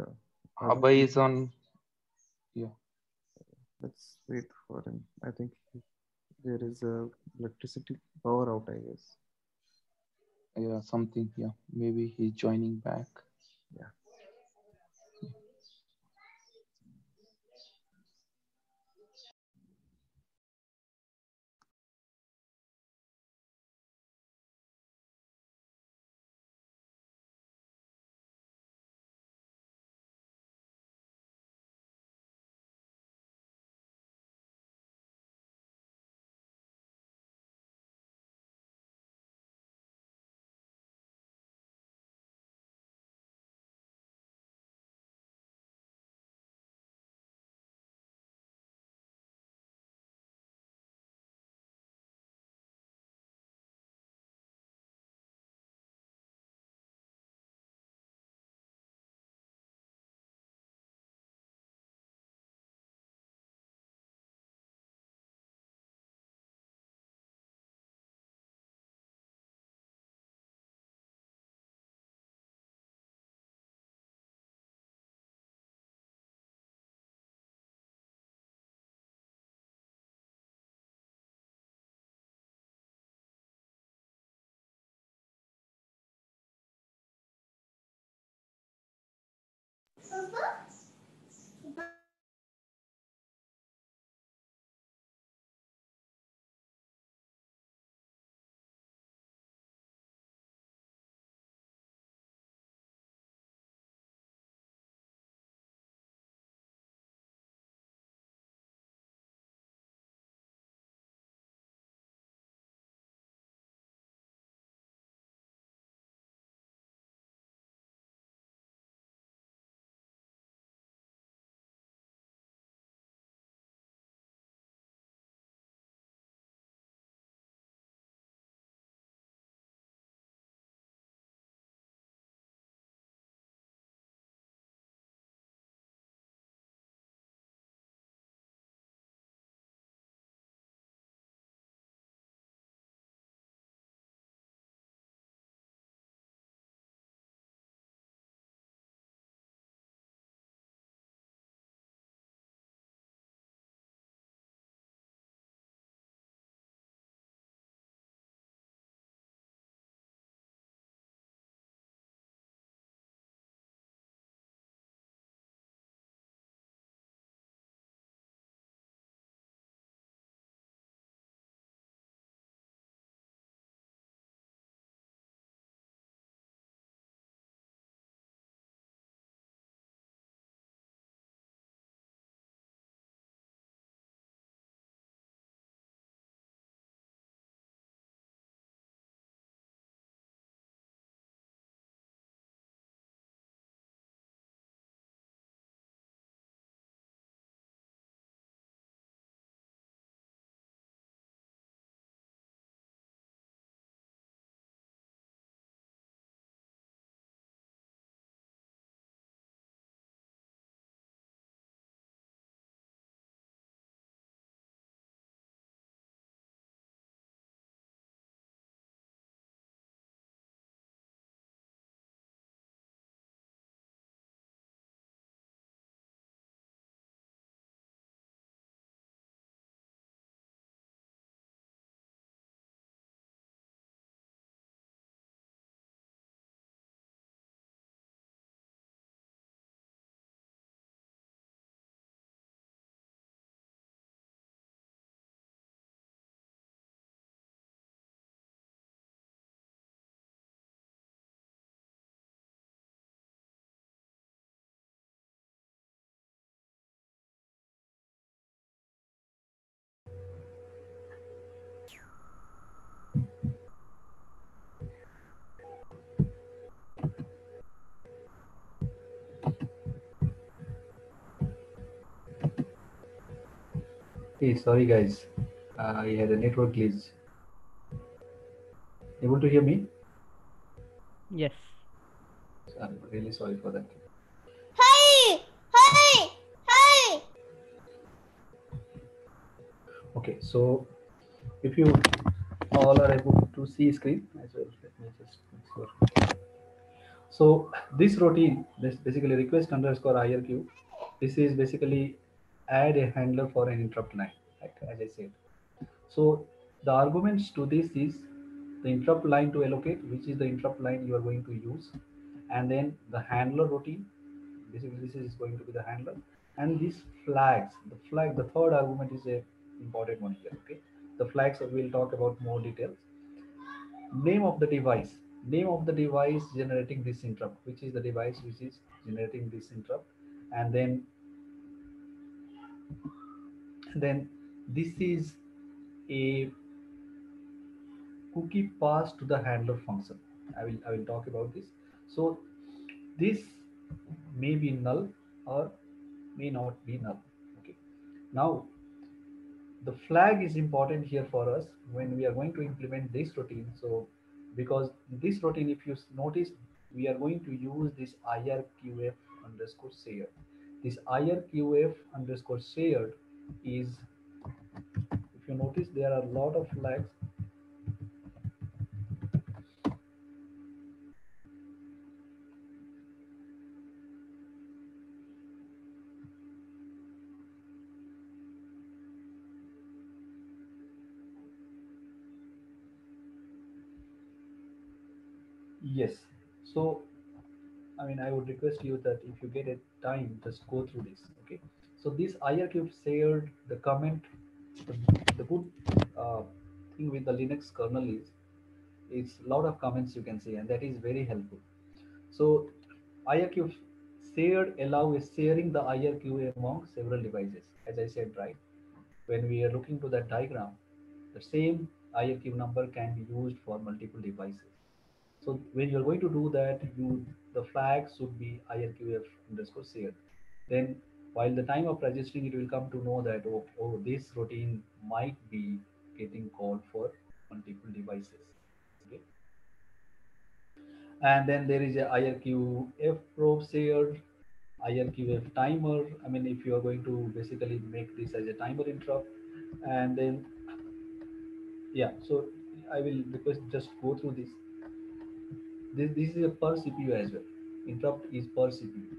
Abhay Abhay, is on. Yeah, let's wait for him. I think there is a electricity power out, I guess. yeah, something. Yeah, maybe he's joining back. Yeah. Hey, sorry guys, I had a network glitch. Able to hear me? Yes. I'm really sorry for that. Hey! Hey! Hey! Okay, so if you all are able to see screen as well, let me just make sure. So this routine, this basically request underscore IRQ. This is basically add a handler for an interrupt line, like as I said. So the arguments to this is the interrupt line to allocate, which is the interrupt line you are going to use, and then the handler routine. Basically, this is going to be the handler, and these flags. The flag, the third argument is a important one here. Okay, the flags we'll talk about more details. Name of the device. Name of the device generating this interrupt, which is the device which is generating this interrupt, and then this is a cookie passed to the handler function. I will talk about this. So this may be null or may not be null. Okay. Now the flag is important here for us when we are going to implement this routine. So because this routine, if you notice, we are going to use this irqf underscore shared. This irqf underscore shared is, if you notice, there are a lot of flags. Yes. So I mean, I would request you that if you get a time, just go through this. Okay. So this IRQ shared the comment. The, the good thing with the Linux kernel is it's a lot of comments you can see, and that is very helpful. So IRQ shared allow is sharing the IRQ among several devices. As I said, right, when we are looking to that diagram, the same IRQ number can be used for multiple devices. So when you're going to do that, the flag should be IRQF underscore shared. Then while the time of registering, it will come to know that this routine might be getting called for multiple devices. Okay. And then there is a IRQF probe shared, IRQF timer. I mean, if you are going to basically make this as a timer interrupt, and then yeah, so I will request just go through this. This is a per CPU as well. Interrupt is per CPU.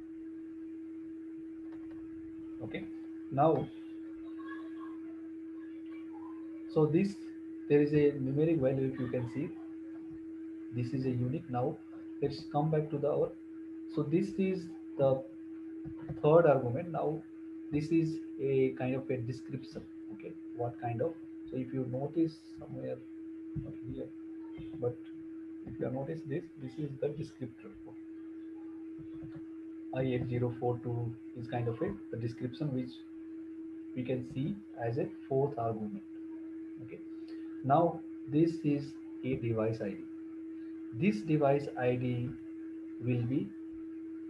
Okay. Now, so this, there is a numeric value. If you can see, this is a unique. Now let's come back to the our. So this is the third argument. Now this is a kind of a description. Okay, what kind of? So if you notice somewhere, not here, but if you notice this, this is the descriptor. I8042 is kind of a the description which we can see as a fourth argument. Okay. Now this is a device ID. This device ID will be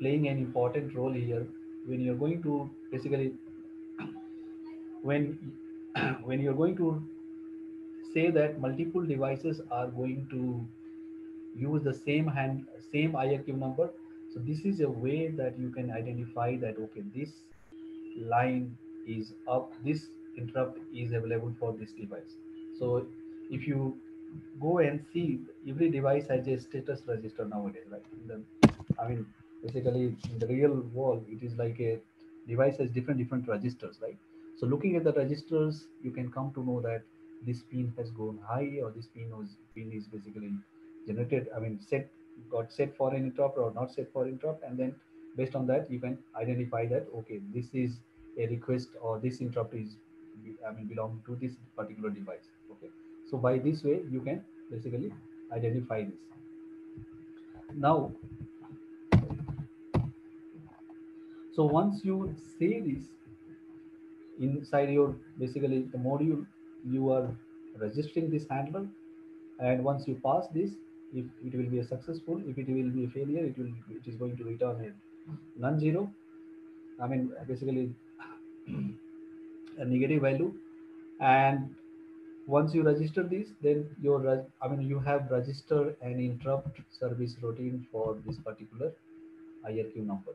playing an important role here when you're going to basically when when you're going to say that multiple devices are going to use the same IRQ number. So this is a way that you can identify that okay, this line is up, this interrupt is available for this device. So if you go and see, every device has a status register nowadays, right? I mean, basically in the real world, it is like a device has different registers, right? So looking at the registers, you can come to know that this pin has gone high, or this pin is basically generated. I mean, got set for an interrupt or not set for interrupt, and then based on that, you can identify that okay, this is a request or this interrupt is, I mean, belong to this particular device. Okay, so by this way, you can basically identify this. Now, so once you say this inside your basically the module, you are registering this handler, and once you pass this, if it will be a successful, if it will be a failure, it is going to return a non-zero. I mean, basically a negative value. And once you register this, then you have registered an interrupt service routine for this particular IRQ number.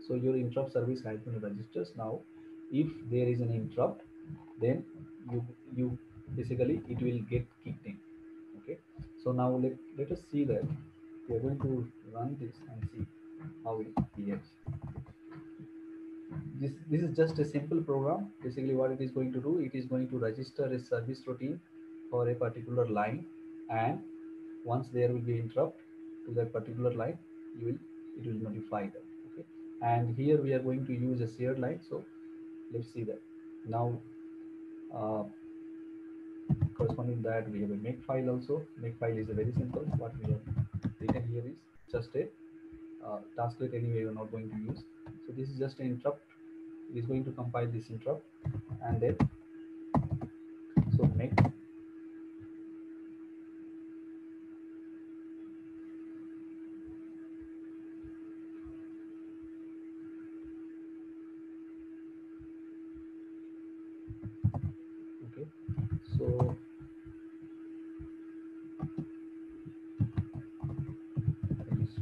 So your interrupt service has been registered. Now if there is an interrupt, then you basically it will get kicked in. Okay, so now let us see that. We are going to run this and see how it behaves. This is just a simple program. Basically what it is going to do, it is going to register a service routine for a particular line, and once there will be interrupt to that particular line, it will notify them. Okay, and here we are going to use a shared line. So let's see that now. uh, Corresponding that, we have a make file also. Make file is a very simple. What we have written here is just a tasklet. Anyway, you're not going to use. So this is just an interrupt. It is going to compile this interrupt, and then so make. Okay, so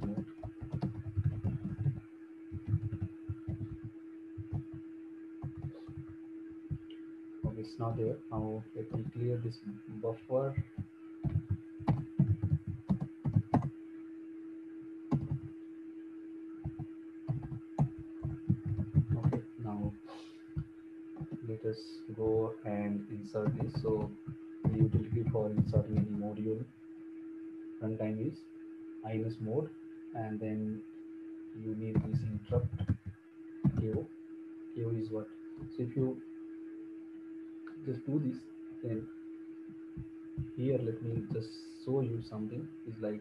smooth. Okay, it's not there. Now let me clear this buffer. Okay, now let us go and insert this. So the utility for inserting any module runtime is inus mode, and then you need this interrupt q. Q is what? So if you just do this, then here let me just show you something. Is like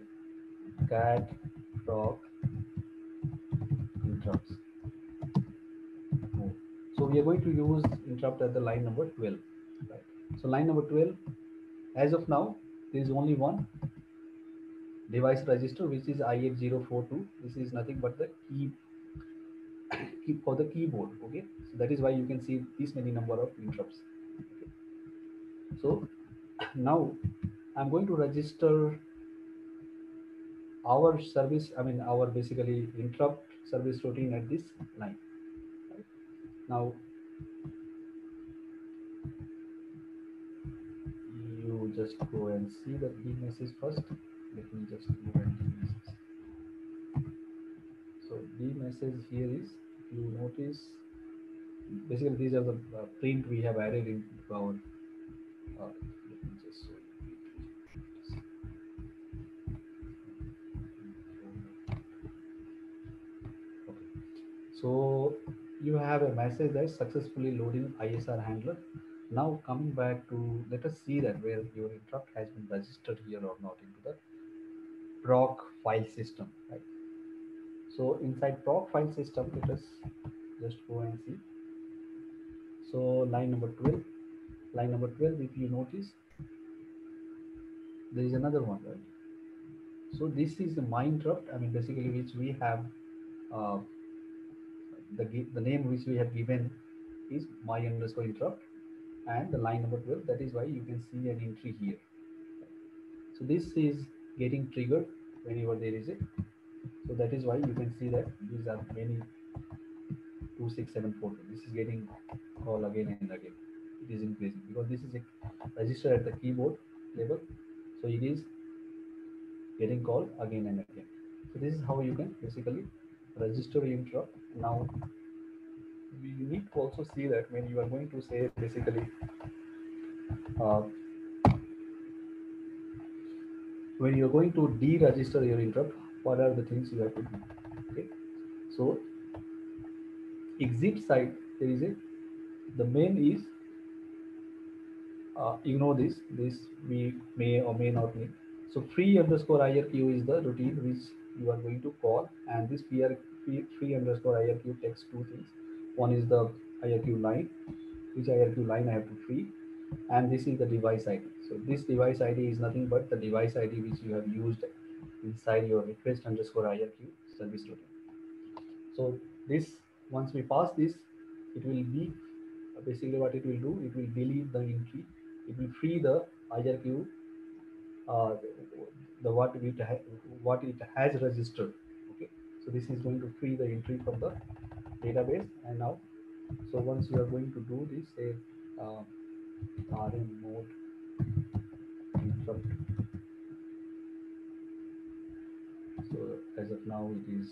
cat proc interrupts. Oh. So we are going to use interrupt at the line number 12, right? So line number 12, as of now, there is only one device register, which is I8042. This is nothing but the key for the keyboard. Okay, so that is why you can see this many number of interrupts. Okay. So now I'm going to register our service, our basically interrupt service routine at this line. Right? Now you just go and see the B message first. Let me just go and B message. So B message here is, if you notice, basically these are the print we have added in our. Let me just show you. Okay. So you have a message that successfully loading ISR handler. Now coming back to, let us see that where your interrupt has been registered here or not into the proc file system, right? So inside proc file system, let us just go and see. So line number 12, if you notice, there is another one, right? So this is the my interrupt, basically which we have, uh, the name which we have given is my underscore interrupt, and the line number 12, that is why you can see an entry here. So this is getting triggered whenever there is a, so that is why you can see that these are many 26742. This is getting called again and again. It is increasing because this is a register at the keyboard level, so it is getting called again and again. So this is how you can basically register your interrupt. Now we need to also see that when you are going to say basically uh, when you're going to de-register your interrupt, what are the things you have to do? Okay, so exit side, there is a, the main is, ignore this we may or may not need. So free underscore IRQ is the routine which you are going to call, and this free underscore IRQ takes two things. One is the IRQ line, which IRQ line I have to free, and this is the device ID. So this device ID is nothing but the device ID which you have used inside your request underscore IRQ service routine. So this, once we pass this, it will be basically what it will do, it will delete the entry, it will free the IRQ, uh, the what it has registered. Okay, so this is going to free the entry from the database. And now, so once you are going to do this, say uh, rm mode interrupt. So as of now it is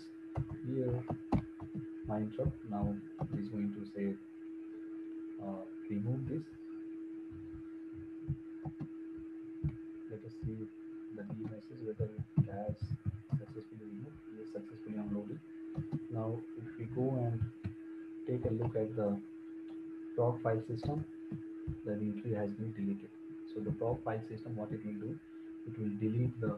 here, my interrupt. Now it is going to say remove this. Let us see the D message whether it has successfully removed. Yes, successfully unloaded. Now if we go and take a look at the proc file system, the entry has been deleted. So the proc file system, what it will do, it will delete the,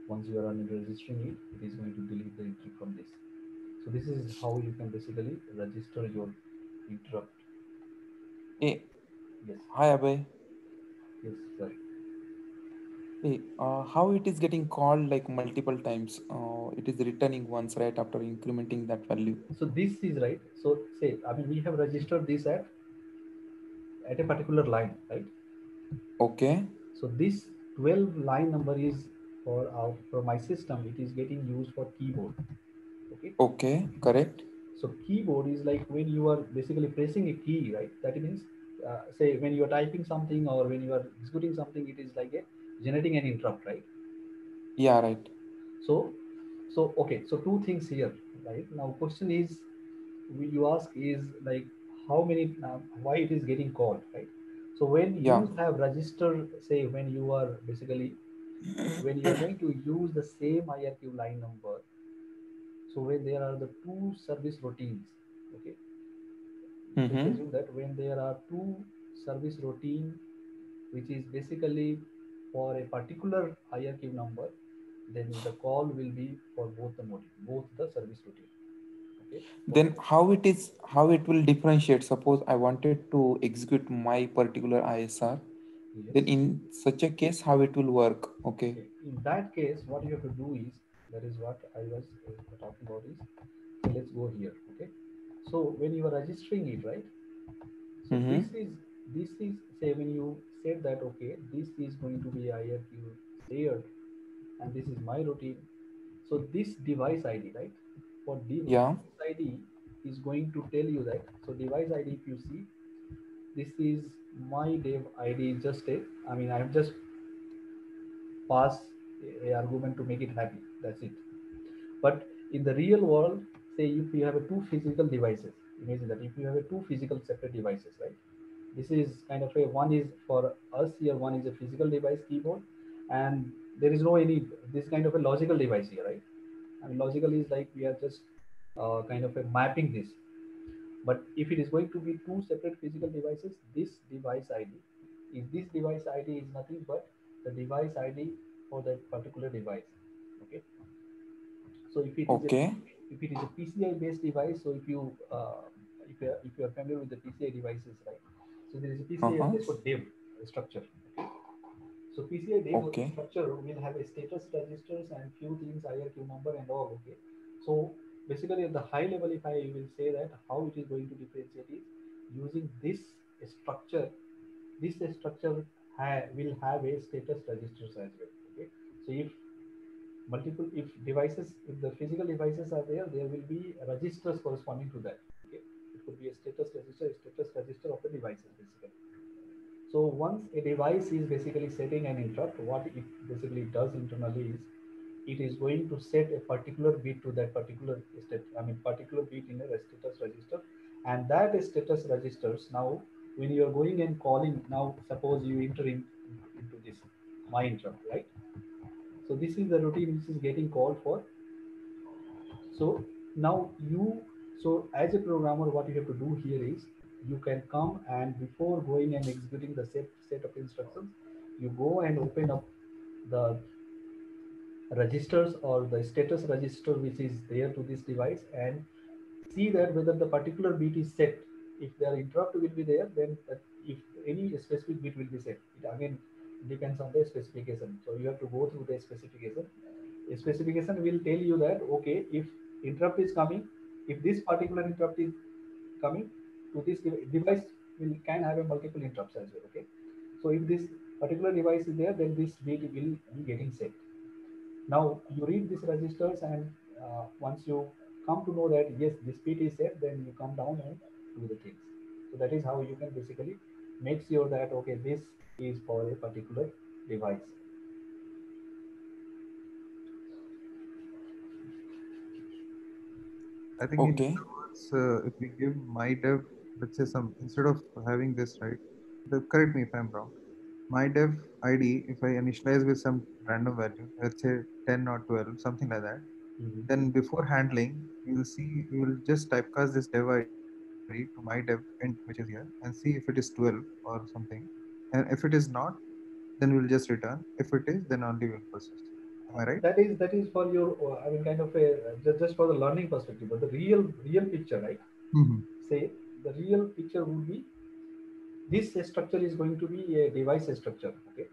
once you are registering it, it is going to delete the entry from this. So this is how you can basically register your interrupt. Hey, Yes, hi Abhay. yes, sir. Hey, how it is getting called like multiple times? It is returning once, right, after incrementing that value. So this is right. So say, I mean, we have registered this at a particular line, right? Okay, So this 12 line number is for my system. It is getting used for keyboard. Okay. okay, correct. So keyboard is like when you are basically pressing a key, right? That means, say when you are typing something or when you are executing something, it is like a generating an interrupt, right? Yeah, right. So, so okay. So two things here, right? Now question is, you ask is like how many, why it is getting called, right? So when Yeah. you have registered, say when you are basically, when you are going to use the same IRQ line number, so when there are the two service routines, okay, let's Mm-hmm. assume that when there are two service routine, which is basically for a particular IRQ number, then the call will be for both the both the service routine. Okay. For Then how it will differentiate? Suppose I wanted to execute my particular ISR, then yes. in such a case, how it will work? Okay. Okay. In that case, what you have to do is, that is what I was talking about is, so let's go here. Okay. So when you are registering it, right? So Mm-hmm. this is say when you said that okay, this is going to be IRQ shared, and this is my routine. So this device ID, right? For Yeah. device ID is going to tell you that. So device ID, if you see, this is my dev ID. Just a, I mean, I've just pass a argument to make it happy. That's it. But in the real world, say if you have a two physical devices, imagine that if you have a two physical separate devices, right? This is kind of a, one is for us here, one is a physical device keyboard, and there is no any this kind of a logical device here, right? I mean, logical is like we are just kind of a mapping this. But if it is going to be two separate physical devices, this device ID is nothing but the device ID for that particular device. Okay. So Okay. if it is a PCI based device, so if you are familiar with the PCI devices, right? So there is a PCI Uh-huh. underscore dev structure. Okay? So PCI dev Okay. structure will have a status registers and few things, IRQ number and all. Okay. So basically at the high level, if I will say that how it is going to differentiate is using this structure. This structure will have a status registers as well. Okay. So multiple, if devices, if the physical devices are there, there will be registers corresponding to that. Okay. It could be a status register of the devices basically. So once a device is basically setting an interrupt, what it basically does internally is it is going to set a particular bit to that particular state, I mean particular bit in a status register, and that status registers now when you are going and calling, now suppose you enter into this my interrupt, right? So this is the routine which is getting called for. So now so as a programmer, what you have to do here is you can come and before going and executing the set of instructions, you go and open up the registers or the status register which is there to this device and see that whether the particular bit is set. If the interrupt will be there, then if any specific bit will be set. It again depends on the specification. So you have to go through the specification. A specification will tell you that okay, if interrupt is coming, if this particular interrupt is coming, to this device will can have a multiple interrupts as well. Okay, so if this particular device is there, then this bit will be getting set. Now you read these registers, and once you come to know that yes, this bit is set, then you come down and do the things. So that is how you can basically make sure that okay, this is for a particular device. I think in Okay. other words, if we give my dev, let's say some instead of having this, right? Correct me if I'm wrong. My dev ID, if I initialize with some random value, let's say 10 or 12, something like that, Mhm. then before handling, you'll see, you will just typecast this dev ID to my dev int, which is here, and see if it is 12 or something. And if it is not, then we'll just return. If it is, then only we'll process. Am I right? That is for your I mean kind of a just for the learning perspective, but the real picture, right? Mm-hmm. Say the real picture would be this structure is going to be a device structure. Okay,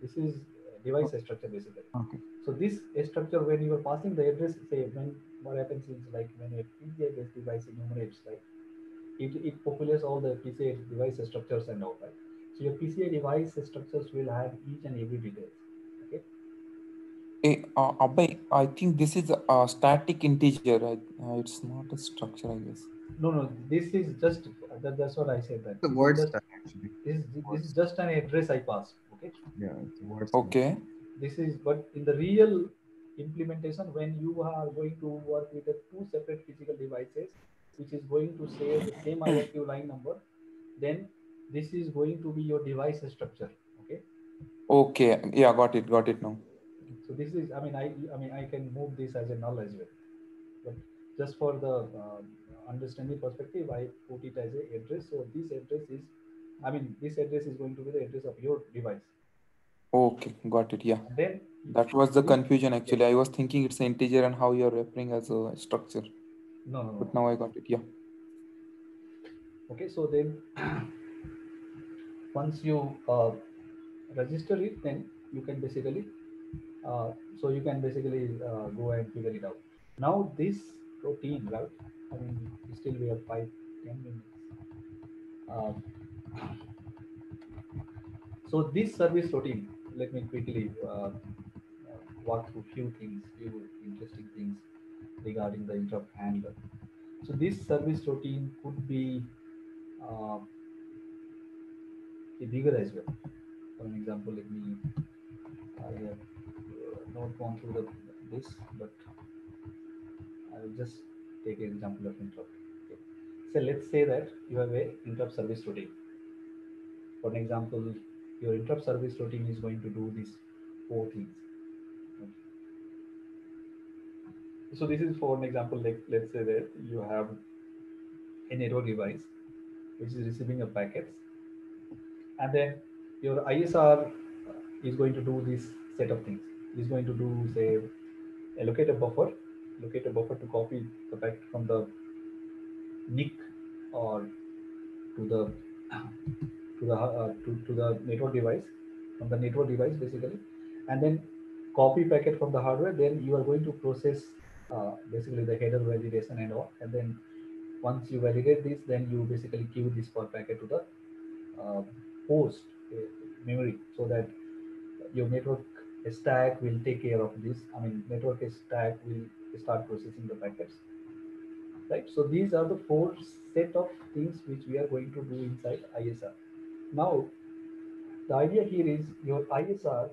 this is a device structure basically. Okay. So this structure, when you are passing the address, say when what happens is like when a PCI based device enumerates, right? It populates all the PCI device structures and all, right? So your PCI device structures will have each and every details. Okay. Abhay, I think this is a static integer. It's not a structure, I guess. No. This is just that's what I said. That The this is word just stack actually. this Word is stack. just an address I pass. Okay. Yeah, it's a word stack. Okay. This is, but in the real implementation, when you are going to work with the two separate physical devices, which is going to share the same IRQ line number, then this is going to be your device structure. Okay. Okay. Yeah, got it. Got it now. So this is, I mean, I can move this as a null as well, but just for the understanding perspective, I put it as a address. So this address is, I mean, this address is going to be the address of your device. Okay, got it. Yeah. And then That was the we, confusion yes, actually. I was thinking it's an integer and how you're referring as a structure. no. But now I got it. Yeah. Okay, so then once you register it, then you can basically uh, go and figure it out. Now this routine, right? I mean, still we have 5-10 minutes. Uh, so this service routine, let me quickly walk through few interesting things regarding the interrupt handler. So this service routine could be uh, bigger as well. For an example, I have not gone through this, but I will just take an example of interrupt. Okay. So let's say that you have a interrupt service routine. For an example, your interrupt service routine is going to do these four things. Okay. So this is for an example, like let's say that you have a network device which is receiving a packets, and then your ISR is going to do this set of things. Is going to do, say, allocate a buffer to copy the packet from the NIC or to the to the network device, from the network device basically, and then copy packet from the hardware. Then you are going to process basically the header validation and all, and then once you validate this, then you basically queue this for packet to the uh, host memory, so that your network stack will take care of this. I mean, network stack will start processing the packets, right? So these are the four set of things which we are going to do inside ISR. Now, the idea here is your ISR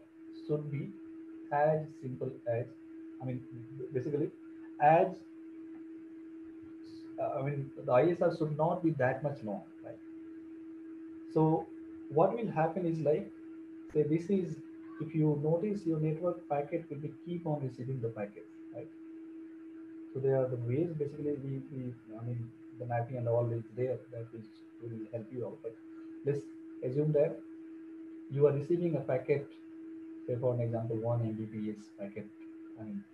should be as simple as, I mean, basically, as I mean, the ISR should not be that much long, right? So what will happen is like, say this is, if you notice your network packet will be keep on receiving the packets, right? So there are the ways basically we I mean the mapping and all is there that will help you out. But let's assume that you are receiving a packet, say for an example 1 Mbps packet. I mean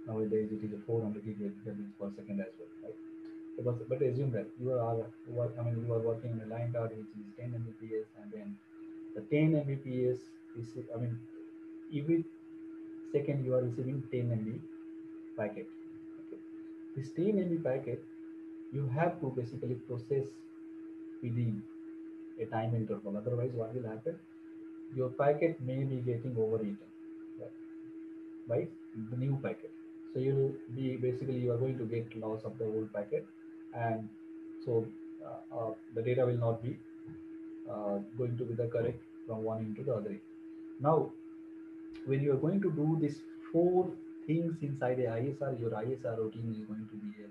nowadays it is a 400 gigabits per second as well, right? But assume that you are working on a line card which is 10 Mbps, and then the 10 Mbps is, I mean, every second you are receiving 10 MB packet. Okay. This 10 MB packet you have to basically process within a time interval. Otherwise, what will happen? Your packet may be getting overeaten, right, by the new packet. So you'll be basically you are going to get loss of the old packet, and so the data will not be going to be the correct from one into the other. Now, when you are going to do these four things inside a ISR, your ISR routine is going to be a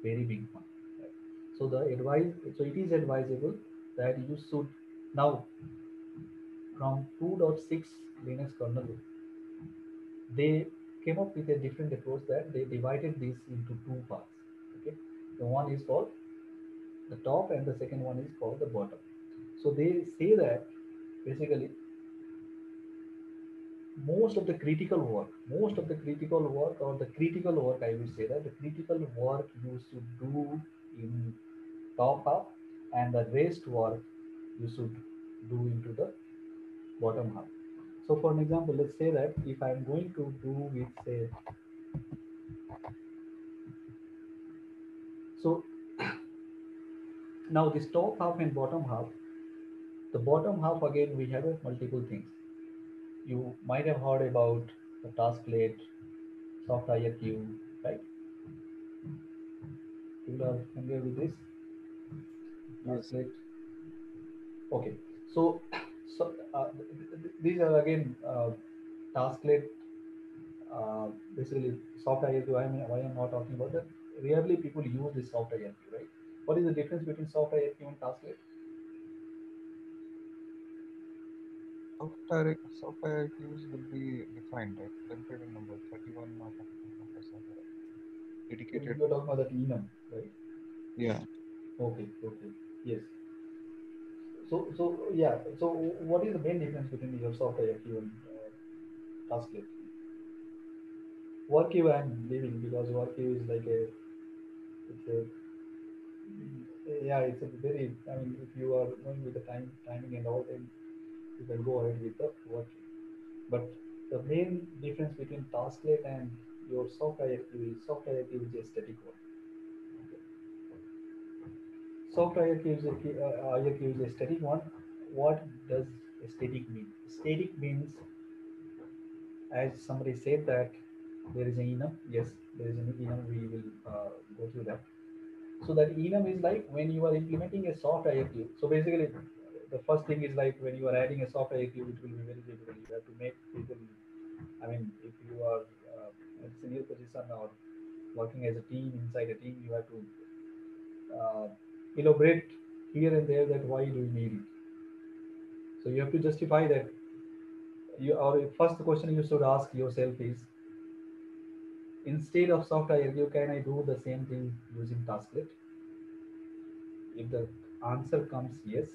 very big one. Right? So it is advisable that you should now from 2.6 Linux kernel, they came up with a different approach that they divided this into two parts. Okay, the one is called the top and the second one is called the bottom. So they say that basically most of the critical work or the critical work, I would say that the critical work you should do in top half and the rest work you should do into the bottom half. So for an example, let's say that if I'm going to do with say, so now this top half and bottom half, the bottom half again we have multiple things. You might have heard about the tasklet, soft IRQ, right? You are familiar with this? Yes. Tasklet. Okay, so these are again tasklet. Basically, soft IRQ. Why I'm not talking about that? Rarely people use this soft IRQ, right? What is the difference between soft IRQ and tasklet? Software queues will be defined, right? Limited in number, 31 or 32 numbers are dedicated. You're talking about that enum, right? Yeah. Okay, okay, yes. So yeah. So what is the main difference between your soft IRQ and tasklet? Work queue I'm leaving because work queue is like it's a yeah, it's a very, I mean, if you are going with the timing and all, then you can go ahead with the work queue. But the main difference between tasklet and your soft IRQ is soft IRQ is a static one. Okay. Soft IRQ is IRQ is a static one. What does a static mean? Static means, as somebody said, that there is an enum. Yes, there is an enum. We will go through that. So that enum is like when you are implementing a soft IRQ. So basically, the first thing is like when you are adding a soft IRQ, it will be very difficult. You have to make people. I mean, if you are in a senior position or working as a team inside a team, you have to elaborate here and there that why do you need it. So you have to justify that. You or first question you should ask yourself is, instead of soft IRQ, can I do the same thing using tasklet? If the answer comes yes,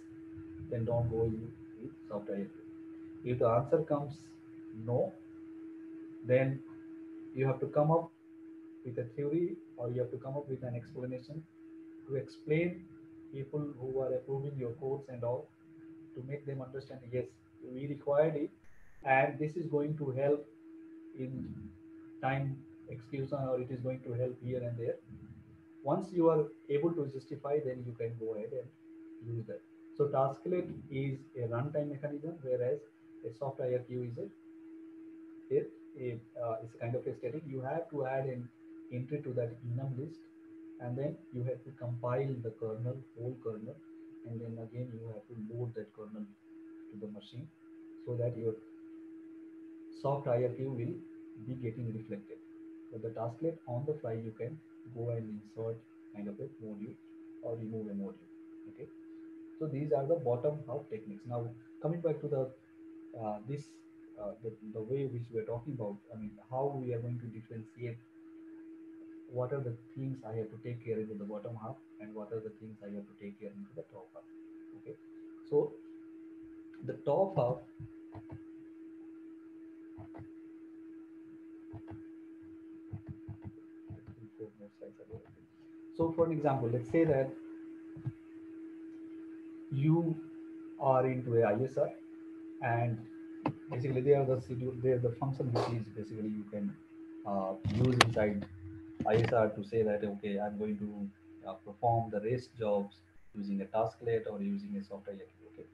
then don't go with soft IRQ. If the answer comes no, then you have to come up with a theory or you have to come up with an explanation to explain people who are approving your codes and all, to make them understand yes, we required it and this is going to help in time execution or it is going to help here and there. Once you are able to justify, then you can go ahead and use that. So tasklet is a runtime mechanism, whereas a soft IRQ is it's a kind of a static. You have to add an entry to that enum list, and then you have to compile the kernel, whole kernel, and then again you have to load that kernel to the machine so that your soft IRQ will be getting reflected. But the tasklet on the fly, you can go and insert kind of a module or remove a module. Okay. So these are the bottom half techniques. Now coming back to the this the way which we are talking about. I mean, how we are going to differentiate what are the things I have to take care into the bottom half and what are the things I have to take care into the top half. Okay. So the top half, so for an example, let's say that you are into a ISR and basically they are the schedule, they are the function which is basically you can use inside ISR to say that okay, I'm going to perform the REST jobs using a tasklet or using a software API. Okay.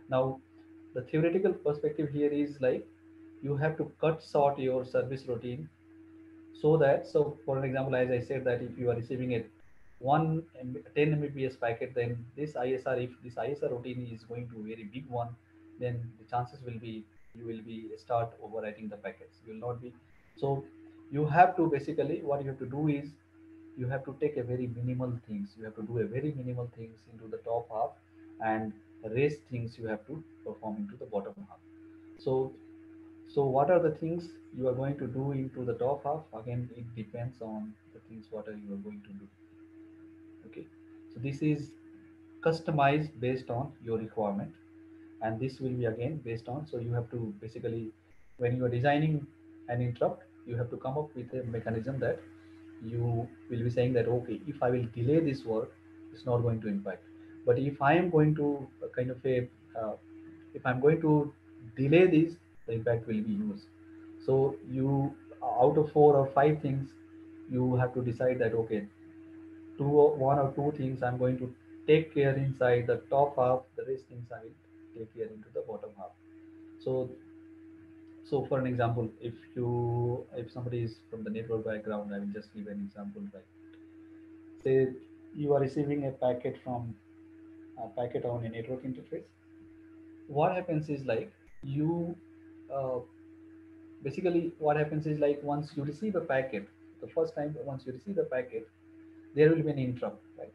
Now, the theoretical perspective here is like you have to cut short your service routine so that, so for an example, as I said, that if you are receiving a 10 Mbps packet, then this ISR, if this ISR routine is going to a very big one, then the chances will be you will be start overwriting the packets. You will not be. So you have to basically, what you have to do is you have to take a very minimal things. You have to do a very minimal things into the top half, and rest things you have to perform into the bottom half. So so what are the things you are going to do into the top half? Again, it depends on the things what are you are going to do. Okay. So this is customized based on your requirement, and this will be again based on, so you have to basically, when you are designing an interrupt, you have to come up with a mechanism that you will be saying that, okay, if I will delay this work, it's not going to impact. But if I am going to kind of a if I'm going to delay this, the impact will be huge. So you, out of 4 or 5 things, you have to decide that, okay, one or two things I'm going to take care inside the top half, the rest things I will take care into the bottom half. So so for an example, if somebody is from the network background, I will just give an example, like say you are receiving a packet from a packet on a network interface. What happens is like you uh, basically what happens is like once you receive a packet, the first time once you receive the packet, there will be an interrupt, right?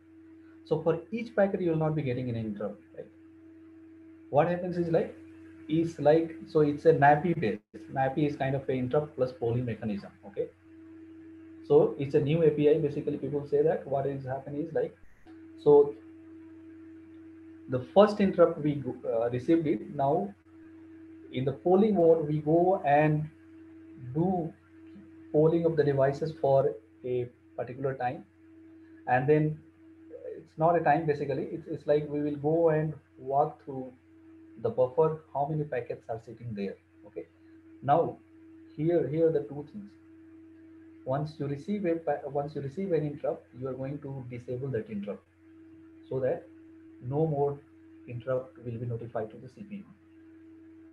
So for each packet you will not be getting an interrupt, right? What happens is like, so it's a NAPI base. NAPI is kind of a interrupt plus polling mechanism. Okay. So it's a new API. Basically, people say that what is happening is like, so the first interrupt we received it. Now in the polling mode, we go and do polling of the devices for a particular time, and then it's not a time, basically it's like we will go and walk through the buffer, how many packets are sitting there. Okay. Now here are the two things. Once you receive an interrupt, you are going to disable that interrupt so that no more interrupt will be notified to the CPU.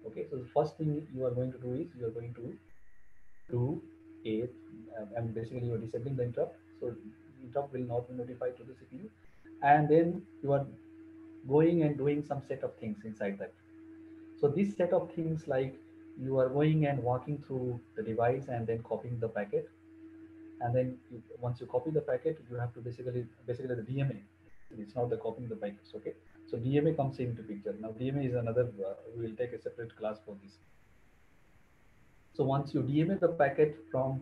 Okay. So the first thing you are going to do is you are going to do a and basically you are disabling the interrupt, so interrupt will not be notified to the CPU, and then you are going and doing some set of things inside that. So this set of things, like you are going and walking through the device and then copying the packet, and then once you copy the packet, you have to basically the DMA. It's not the copying the packets. Okay. So DMA comes into picture. Now DMA is another. We will take a separate class for this. So once you DMA the packet from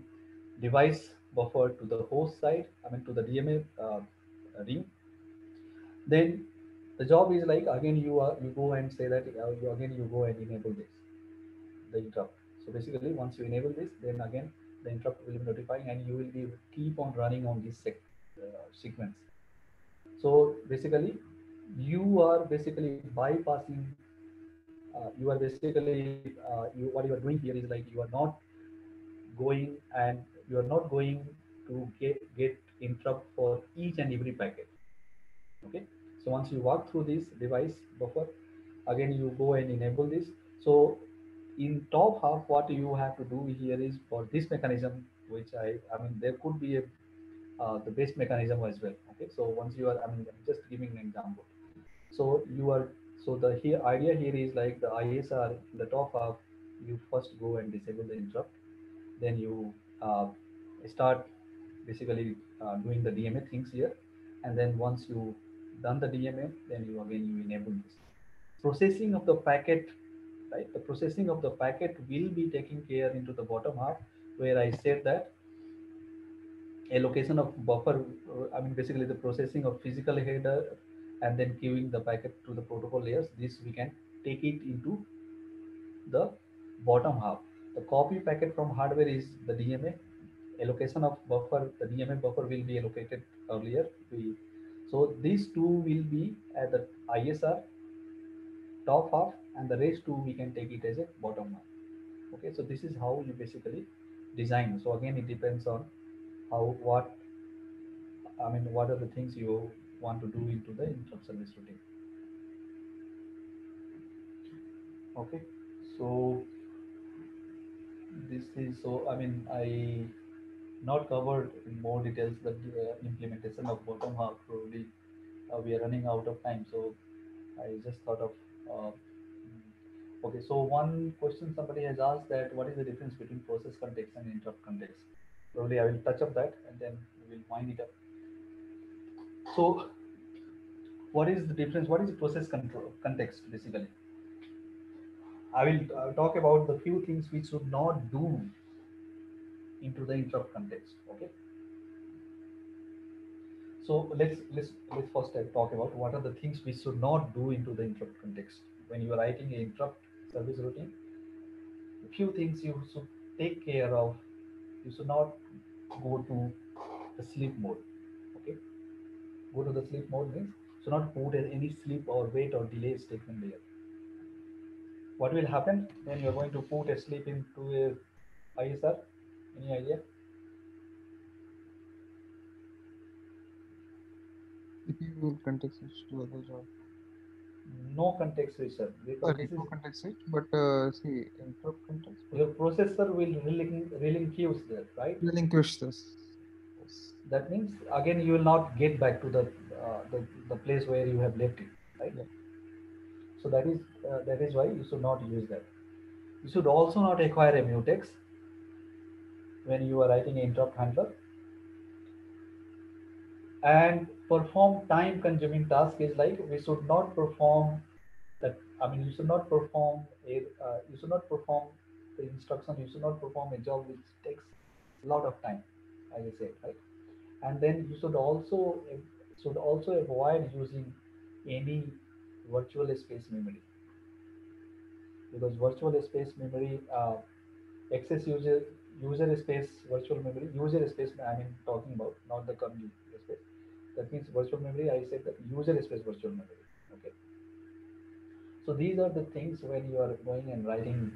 device buffer to the host side, I mean to the DMA ring, then the job is like, again you go and say that you go and enable this, the interrupt. So basically once you enable this, then again the interrupt will be notifying, and you will be keep on running on this sequence. So basically you are basically bypassing, you are basically what you are doing here is like you are not going and you are not going to get interrupt for each and every packet. Okay. So once you walk through this device buffer, again you go and enable this. So in top half, what you have to do here is for this mechanism, which I mean there could be a the base mechanism as well. Okay. So once you are, I mean I'm just giving an example. So you are, so the here idea here is like the ISR in the top half, you first go and disable the interrupt, then you start basically doing the DMA things here, and then once you done the DMA, then you enable this processing of the packet, right? The processing of the packet will be taking care into the bottom half, where I said that allocation of buffer, I mean basically the processing of physical header and then queuing the packet to the protocol layers. This we can take it into the bottom half. The copy packet from hardware is the DMA. Allocation of buffer, the DMA buffer will be allocated earlier. So these two will be at the ISR top half, and the rest two we can take it as a bottom half. Okay, so this is how you basically design. So again, it depends on how what I mean, what are the things you want to do into the interrupt service routine? Okay, so this is so. I mean, I not covered in more details the implementation of bottom half. Probably we are running out of time, so I just thought of. Okay, so one question somebody has asked that what is the difference between process context and interrupt context? Probably I will touch up that and then we will wind it up. So, what is the difference? What is the process control context basically? I will talk about the few things we should not do into the interrupt context. Okay. So let's first talk about what are the things we should not do into the interrupt context when you are writing an interrupt service routine. A few things you should take care of. You should not go to the sleep mode. Okay, go to the sleep mode means should not put any sleep or wait or delay statement there. What will happen when you are going to put a sleep into a ISR? Any idea? CPU will context switch to other job. No context switch, sir, because Sorry, this is no context switch, but see, interrupt context, but your processor will relinquish there, right? relinquish this. Yes. That means again you will not get back to the place where you have left it, right? Yeah. So that is why you should not use that. You should also not acquire a mutex when you are writing an interrupt handler and perform time consuming task is like we should not perform that. I mean, you should not perform you should not perform the instruction. You should not perform a job which takes a lot of time, as I said, right? And then you should also avoid using any virtual space memory, because virtual space memory excess user space virtual memory user space, I mean talking about not the kernel space. That means virtual memory, I said that user space virtual memory. Okay, so these are the things when you are going and writing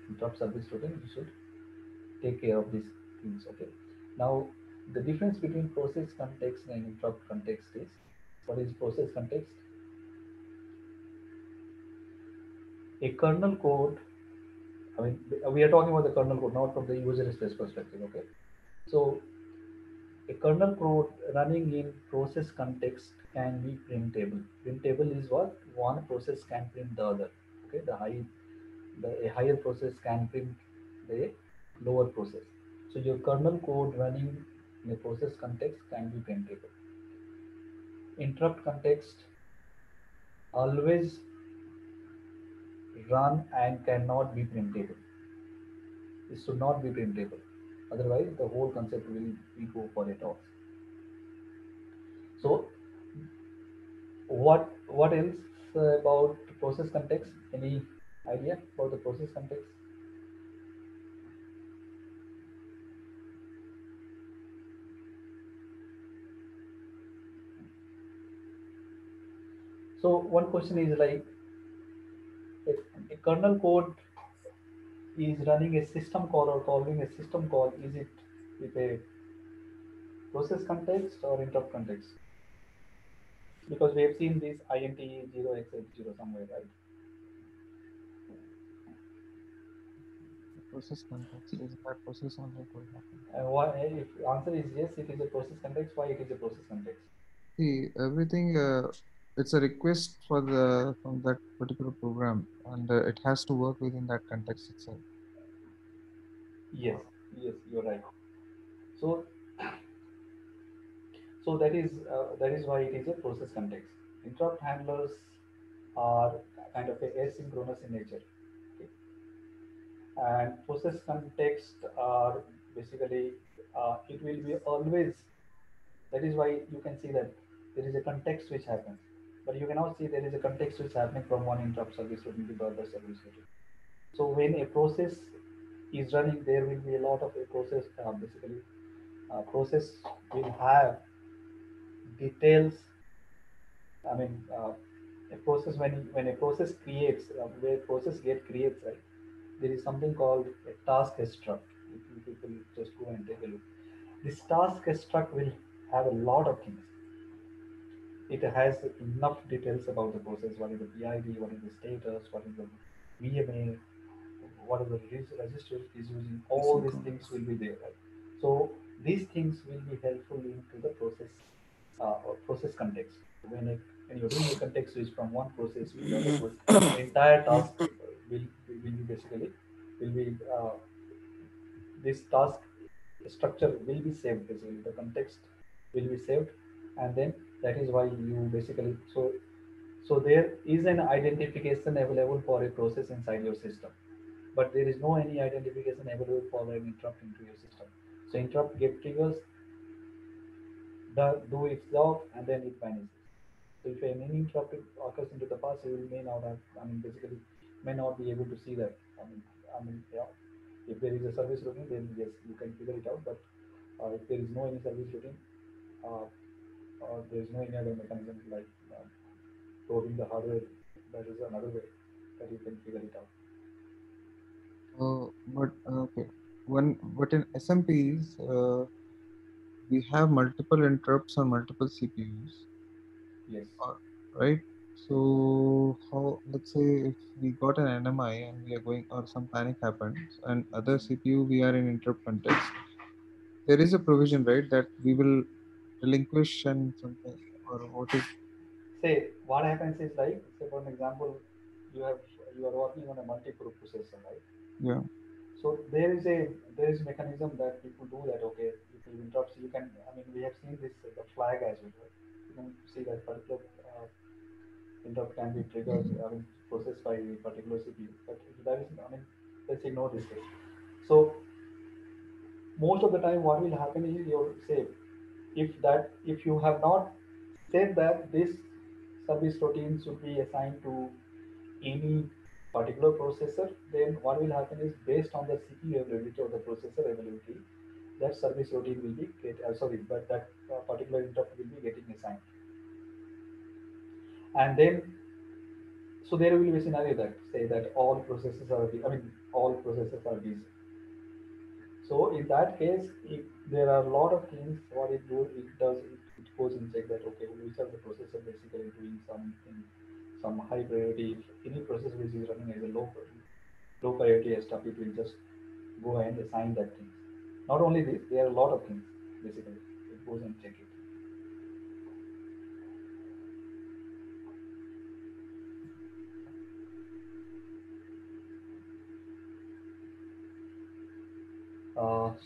interrupt service routine, you should take care of these things. Okay, now the difference between process context and interrupt context is, what is process context? A kernel code, I mean, we are talking about the kernel code, not from the user space perspective. Okay, so a kernel code running in process context can be printable. Printable is what one process can print the other. Okay, a higher process can print the lower process. So your kernel code running in a process context can be printable. Interrupt context always run and cannot be printable. It should not be printable. Otherwise, the whole concept will be go for a toss. So, what else about process context? Any idea about the process context? So one question is like, if a kernel code is running a system call or calling a system call, is it with a process context or interrupt context? Because we have seen this int 0x0 somewhere, right? The process context is that process only it will happen. And why? If answer is yes, it is a process context. Why it is a process context? See, everything, it's a request for the from that particular program, and it has to work within that context itself. Yes, yes, you're right. So, so that is why it is a process context. Interrupt handlers are kind of a asynchronous in nature. Okay? And process context are basically it will be always. That is why you can see that there is a context which happens, but you cannot see there is a context which is happening from one interrupt service routine to the other service routine. So when a process is running, there will be a lot of a process. Basically, process will have details. I mean, a process when a process creates, where process get creates, right? There is something called a task struct. If you people just go and take a look, this task struct will have a lot of things. It has enough details about the process. What is the PID? What is the status? What is the VMA? What is the register is using? All these things will be there, right? So these things will be helpful into the process or process context. When you're doing a context switch from one process to the other process, the entire task will be basically will be this task structure will be saved. Basically the context will be saved, and then that is why you basically so there is an identification available for a process inside your system, but there is no any identification available for an interrupt into your system. So interrupt get triggers, do its job, and then it vanishes. So if any interrupt occurs into the past, you may not have, I mean, basically may not be able to see that. Yeah, if there is a service routine, then yes, you can figure it out. But if there is no any service routine, uh, or there is no any other mechanism like probing the hardware, that is another way that you can figure it out. But okay, but in SMPs, we have multiple interrupts on multiple CPUs. Yes. Right. So how, let's say if we got an NMI and we are going, or some panic happens, and other CPU we are in interrupt context, there is a provision, right, that we will relinquish and something, or what is? Say what happens is like, say for an example, you are working on a multi-core processor, right? Yeah. So there is mechanism that people do that. Okay, if you interrupt, you can. I mean, we have seen this the flag as well. Right? You can see that particular interrupt can be triggered. I mean, processed by a particular CPU. But that is, I mean, let's ignore this case. So most of the time, what will happen is you'll say, if you have not said that this service routine should be assigned to any particular processor, then what will happen is based on the CPU availability or the processor availability, that service routine will be but that particular interrupt will be getting assigned. And then, so there will be a scenario that say that all processors are, all processors are busy. So in that case, if there are a lot of things, what it goes and check that okay, which are the processor basically doing something, some high priority. If any process which is running as a low priority stuff, it will just go and assign that thing. Not only this, there are a lot of things basically. It goes and check it.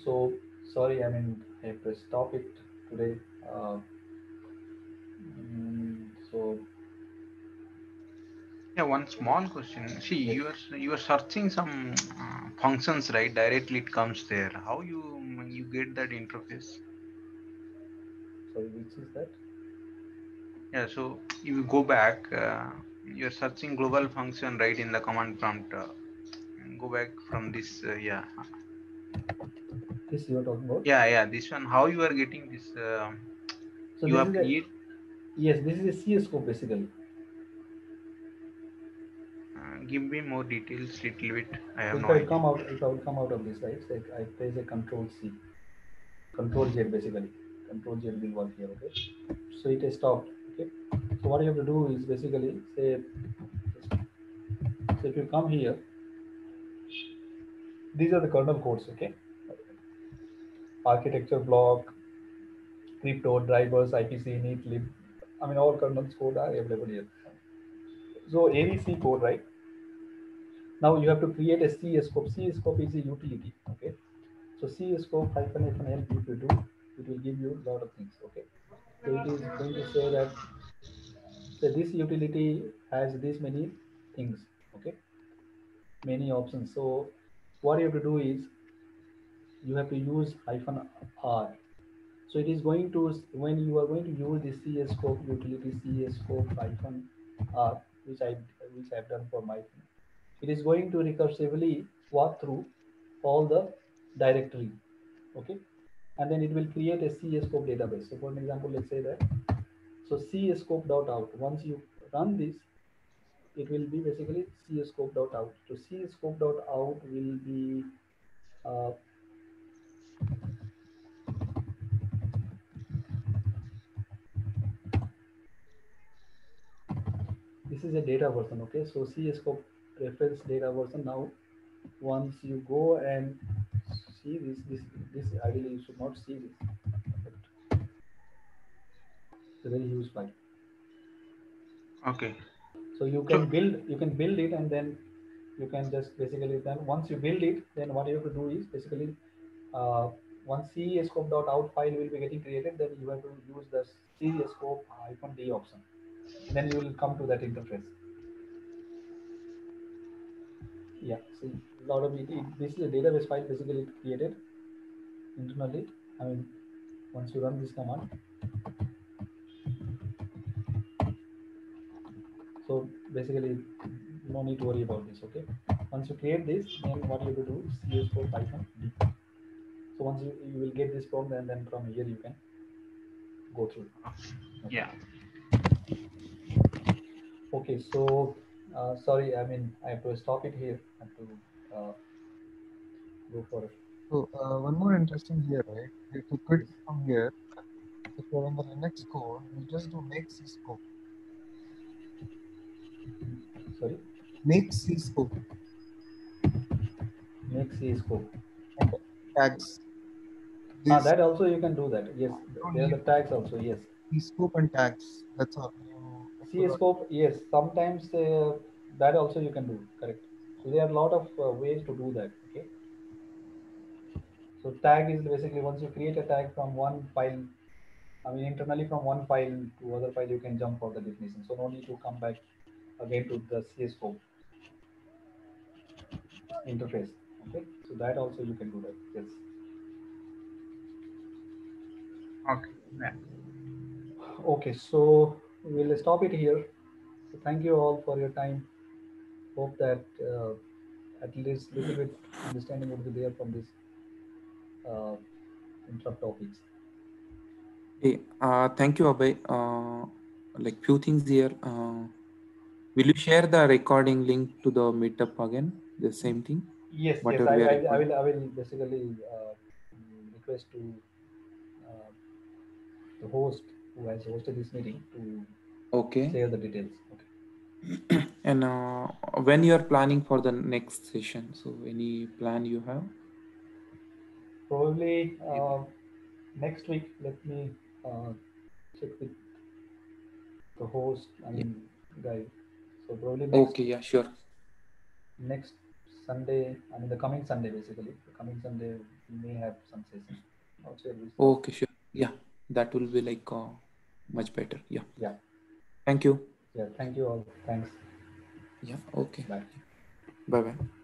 So sorry, I mean I have to stop it today. So Yeah, one small question. See, yes. you are searching some functions, right? Directly it comes there. How you get that interface? Sorry, which is that? Yeah, so you go back. You're searching global function, right, in the command prompt. Go back from this. Yeah, This you are talking about? yeah. This one. How you are getting this? So You this have is a create. yes, this is a CS scope basically. Give me more details, little bit. I So have if no I will idea. come out, if I will come out of this, right? So I press a Control C, Control Z basically. Control Z will work here, okay? So it is stopped, okay? So what you have to do is basically say, so if you come here, these are the kernel codes, okay? Architecture block, crypto drivers, IPC, init, lib. I mean, all kernels code are available here. So any C code, right? Now you have to create a C scope. C scope is a utility, okay? So C scope hyphen help if you do, it will give you a lot of things, okay? So it is going to say that this utility has this many things, okay? Many options. So what you have to do is you have to use hyphen R. So it is going to, when you are going to use the CS scope utility CS scope hyphen R, which I've done for my thing, it is going to recursively walk through all the directory, okay? And then it will create a CS scope database. So for an example, let's say that, so cscope.out, once you run this, it will be basically cscope.out. So cscope.out will be uh, this is a data version. Okay, so CScope reference data version. Now once you go and see this ideally you should not see this, but it's a very huge file. Okay. So you So can build it, and then you can just basically, then once you build it, then what you have to do is basically once cscope.out file will be getting created, then you have to use the cscope-d option, and then you will come to that interface. Yeah, see, a lot of this is a database file basically created internally. I mean, once you run this command, so basically no need to worry about this. Okay, once you create this, then what you have to do is cscope-d. So once you will get this prompt, and then from here you can go through. Okay. yeah. Okay, so sorry, I mean I have to stop it here. I have to go for it. So one more interesting here, right? If you quit from here, if you're in the Linux core, you just do make cscope. Sorry, Make cscope make cscope. and tags. This That also you can do that. Yes, don't there are need the tags also. Yes, cscope and tags. That's all. cscope. Yes, sometimes that also you can do. Correct. So there are a lot of ways to do that. Okay. So tag is basically once you create a tag from one file, I mean internally from one file to other file, you can jump for the definition. So no need to come back again to the cscope interface. Okay, so that also you can do that. Yes. Okay. Yeah. Okay, so we'll stop it here. So thank you all for your time. Hope that at least little bit understanding would be there from this interrupt topics. Hey, thank you, Abhay. Like few things here. Will you share the recording link to the meetup again? The same thing? Yes, Whatever we are I recording? will basically request to the host who has hosted this meeting to Okay. share the details. Okay. And when you are planning for the next session, so any plan you have? Probably next week. Let me check with the host. I mean, guy. So probably next. Okay, yeah, sure. Next Sunday, I mean the coming Sunday basically. The coming Sunday we may have some session. Not sure which. Okay, sure. Yeah, that will be like much better. Yeah. Yeah. Thank you. Yeah, thank you all. Thanks. Yeah, okay. Bye. Bye-bye.